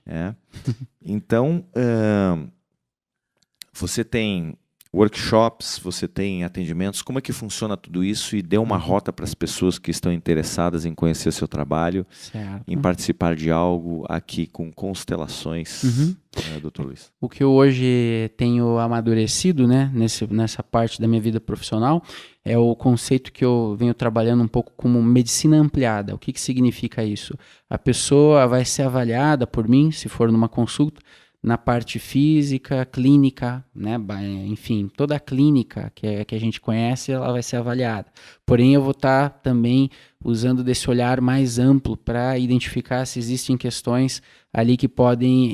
Então, você tem workshops, você tem atendimentos, como é que funciona tudo isso? E dê uma rota para as pessoas que estão interessadas em conhecer seu trabalho, em participar de algo aqui com constelações, Dr. Luiz. O que eu hoje tenho amadurecido, né, nessa parte da minha vida profissional, é o conceito que eu venho trabalhando um pouco como medicina ampliada. O que significa isso? A pessoa vai ser avaliada por mim, se for numa consulta, na parte física, clínica, né? Enfim, toda a clínica que a gente conhece, ela vai ser avaliada. Porém, eu vou estar também usando desse olhar mais amplo para identificar se existem questões ali que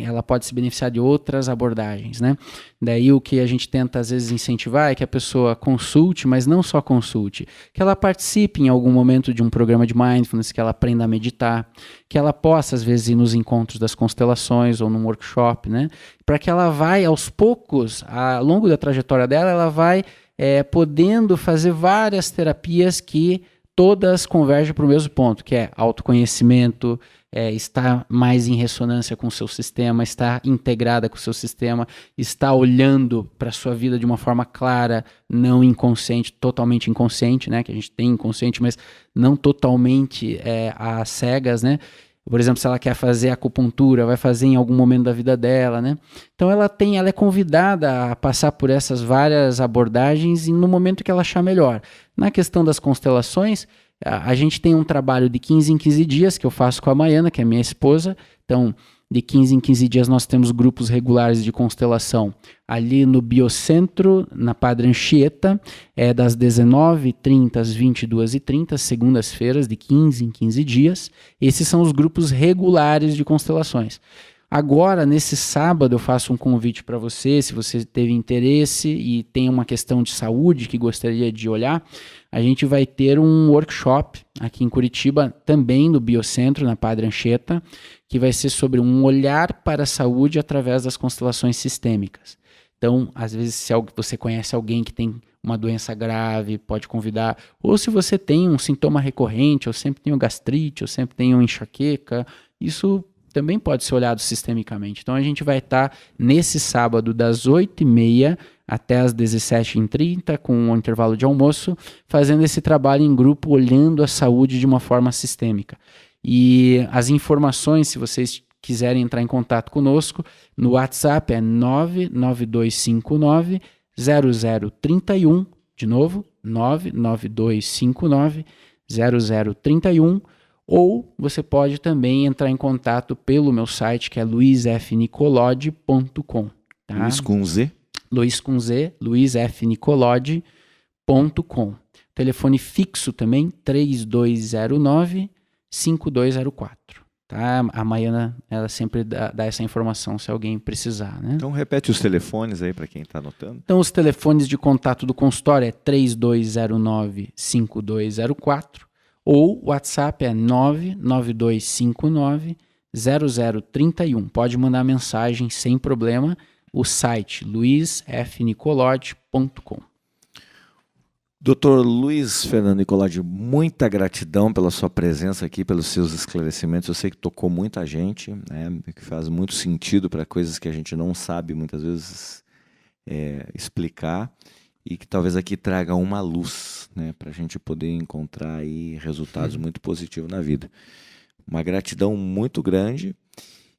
ela pode se beneficiar de outras abordagens, né? Daí o que a gente tenta às vezes incentivar é que a pessoa consulte, mas não só consulte, que ela participe em algum momento de um programa de mindfulness, que ela aprenda a meditar, que ela possa às vezes ir nos encontros das constelações ou num workshop, né? Para que ela vai aos poucos, ao longo da trajetória dela, ela vai podendo fazer várias terapias que todas convergem para o mesmo ponto, que é autoconhecimento, estar mais em ressonância com o seu sistema, estar integrada com o seu sistema, estar olhando para a sua vida de uma forma clara, não inconsciente, totalmente inconsciente, né? Que a gente tem inconsciente, mas não totalmente às cegas, né? Por exemplo, se ela quer fazer acupuntura, vai fazer em algum momento da vida dela, né? Então ela é convidada a passar por essas várias abordagens e no momento que ela achar melhor. Na questão das constelações, a gente tem um trabalho de 15 em 15 dias que eu faço com a Maiana, que é minha esposa. Então, de 15 em 15 dias nós temos grupos regulares de constelação ali no Biocentro, na Padre Anchieta, das 19h30 às 22h30, segundas-feiras, de 15 em 15 dias. Esses são os grupos regulares de constelações. Agora, nesse sábado, eu faço um convite para você, se você teve interesse e tem uma questão de saúde que gostaria de olhar, a gente vai ter um workshop aqui em Curitiba, também no Biocentro, na Padre Anchieta, que vai ser sobre um olhar para a saúde através das constelações sistêmicas. Então, às vezes, se você conhece alguém que tem uma doença grave, pode convidar. Ou se você tem um sintoma recorrente, eu sempre tenho gastrite, eu sempre tenho enxaqueca, isso também pode ser olhado sistemicamente. Então a gente vai estar nesse sábado das 8h30 até as 17h30, com um intervalo de almoço, fazendo esse trabalho em grupo, olhando a saúde de uma forma sistêmica. E as informações, se vocês quiserem entrar em contato conosco, no WhatsApp é 99259 0031, de novo, 99259 0031, ou você pode também entrar em contato pelo meu site, que é luizfnicolodi.com. Tá? Luiz com Z? Luiz com Z, luizfnicolodi.com. Telefone fixo também, 3209-5204. Tá? A Maiana, ela sempre dá essa informação se alguém precisar, né? Então repete os telefones aí para quem está anotando. Então os telefones de contato do consultório é 3209-5204 ou o WhatsApp é 99259 0031. Pode mandar mensagem sem problema. O site luizfnicolodi.com. Dr. Luiz Fernando Nicolodi, muita gratidão pela sua presença aqui, pelos seus esclarecimentos. Eu sei que tocou muita gente, né, que faz muito sentido para coisas que a gente não sabe muitas vezes explicar, e que talvez aqui traga uma luz, né, para a gente poder encontrar aí resultados muito positivos na vida. Uma gratidão muito grande.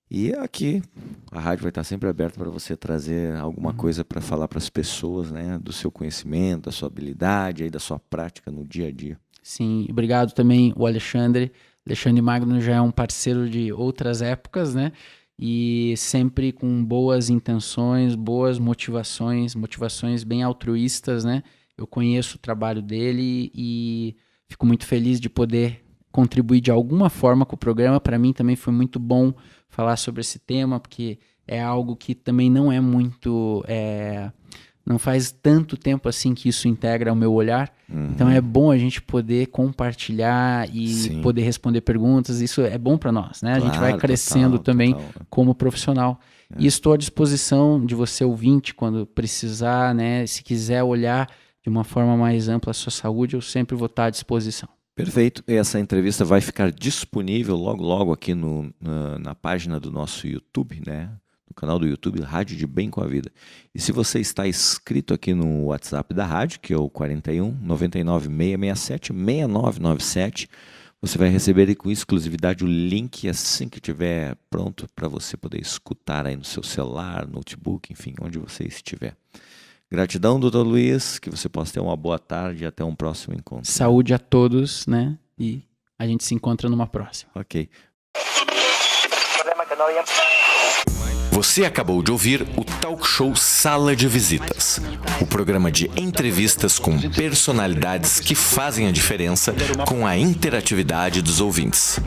E aqui a rádio vai estar sempre aberta para você trazer alguma coisa para falar para as pessoas, né, do seu conhecimento, da sua habilidade, aí, da sua prática no dia a dia. Sim, obrigado também o Alexandre. Alexandre Magno já é um parceiro de outras épocas, né? E sempre com boas intenções, boas motivações bem altruístas, né? Eu conheço o trabalho dele e fico muito feliz de poder contribuir de alguma forma com o programa. Para mim também foi muito bom falar sobre esse tema, porque é algo que também não é muito... não faz tanto tempo assim que isso integra o meu olhar. Então é bom a gente poder compartilhar e poder responder perguntas. Isso é bom para nós, né? Claro, a gente vai crescendo também como profissional. E estou à disposição de você, ouvinte, quando precisar, né? Se quiser olhar de uma forma mais ampla a sua saúde, eu sempre vou estar à disposição. Perfeito. Essa entrevista vai ficar disponível logo aqui na página do nosso YouTube, né? No canal do YouTube, Rádio de Bem com a Vida. E se você está inscrito aqui no WhatsApp da rádio, que é o 41 99 667 6997, você vai receber aí com exclusividade o link assim que estiver pronto para você poder escutar aí no seu celular, notebook, enfim, onde você estiver. Gratidão, doutor Luiz, que você possa ter uma boa tarde e até um próximo encontro. Saúde a todos, né? E a gente se encontra numa próxima. Ok. Você acabou de ouvir o Talk Show Sala de Visitas, o programa de entrevistas com personalidades que fazem a diferença com a interatividade dos ouvintes.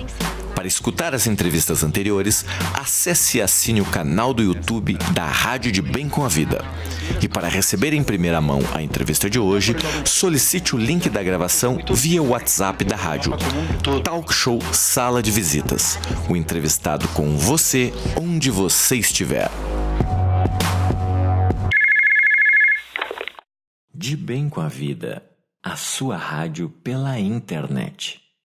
Para escutar as entrevistas anteriores, acesse e assine o canal do YouTube da Rádio de Bem com a Vida. E para receber em primeira mão a entrevista de hoje, solicite o link da gravação via WhatsApp da rádio. Talk Show Sala de Visitas. O entrevistado com você, onde você estiver. De Bem com a Vida. A sua rádio pela internet.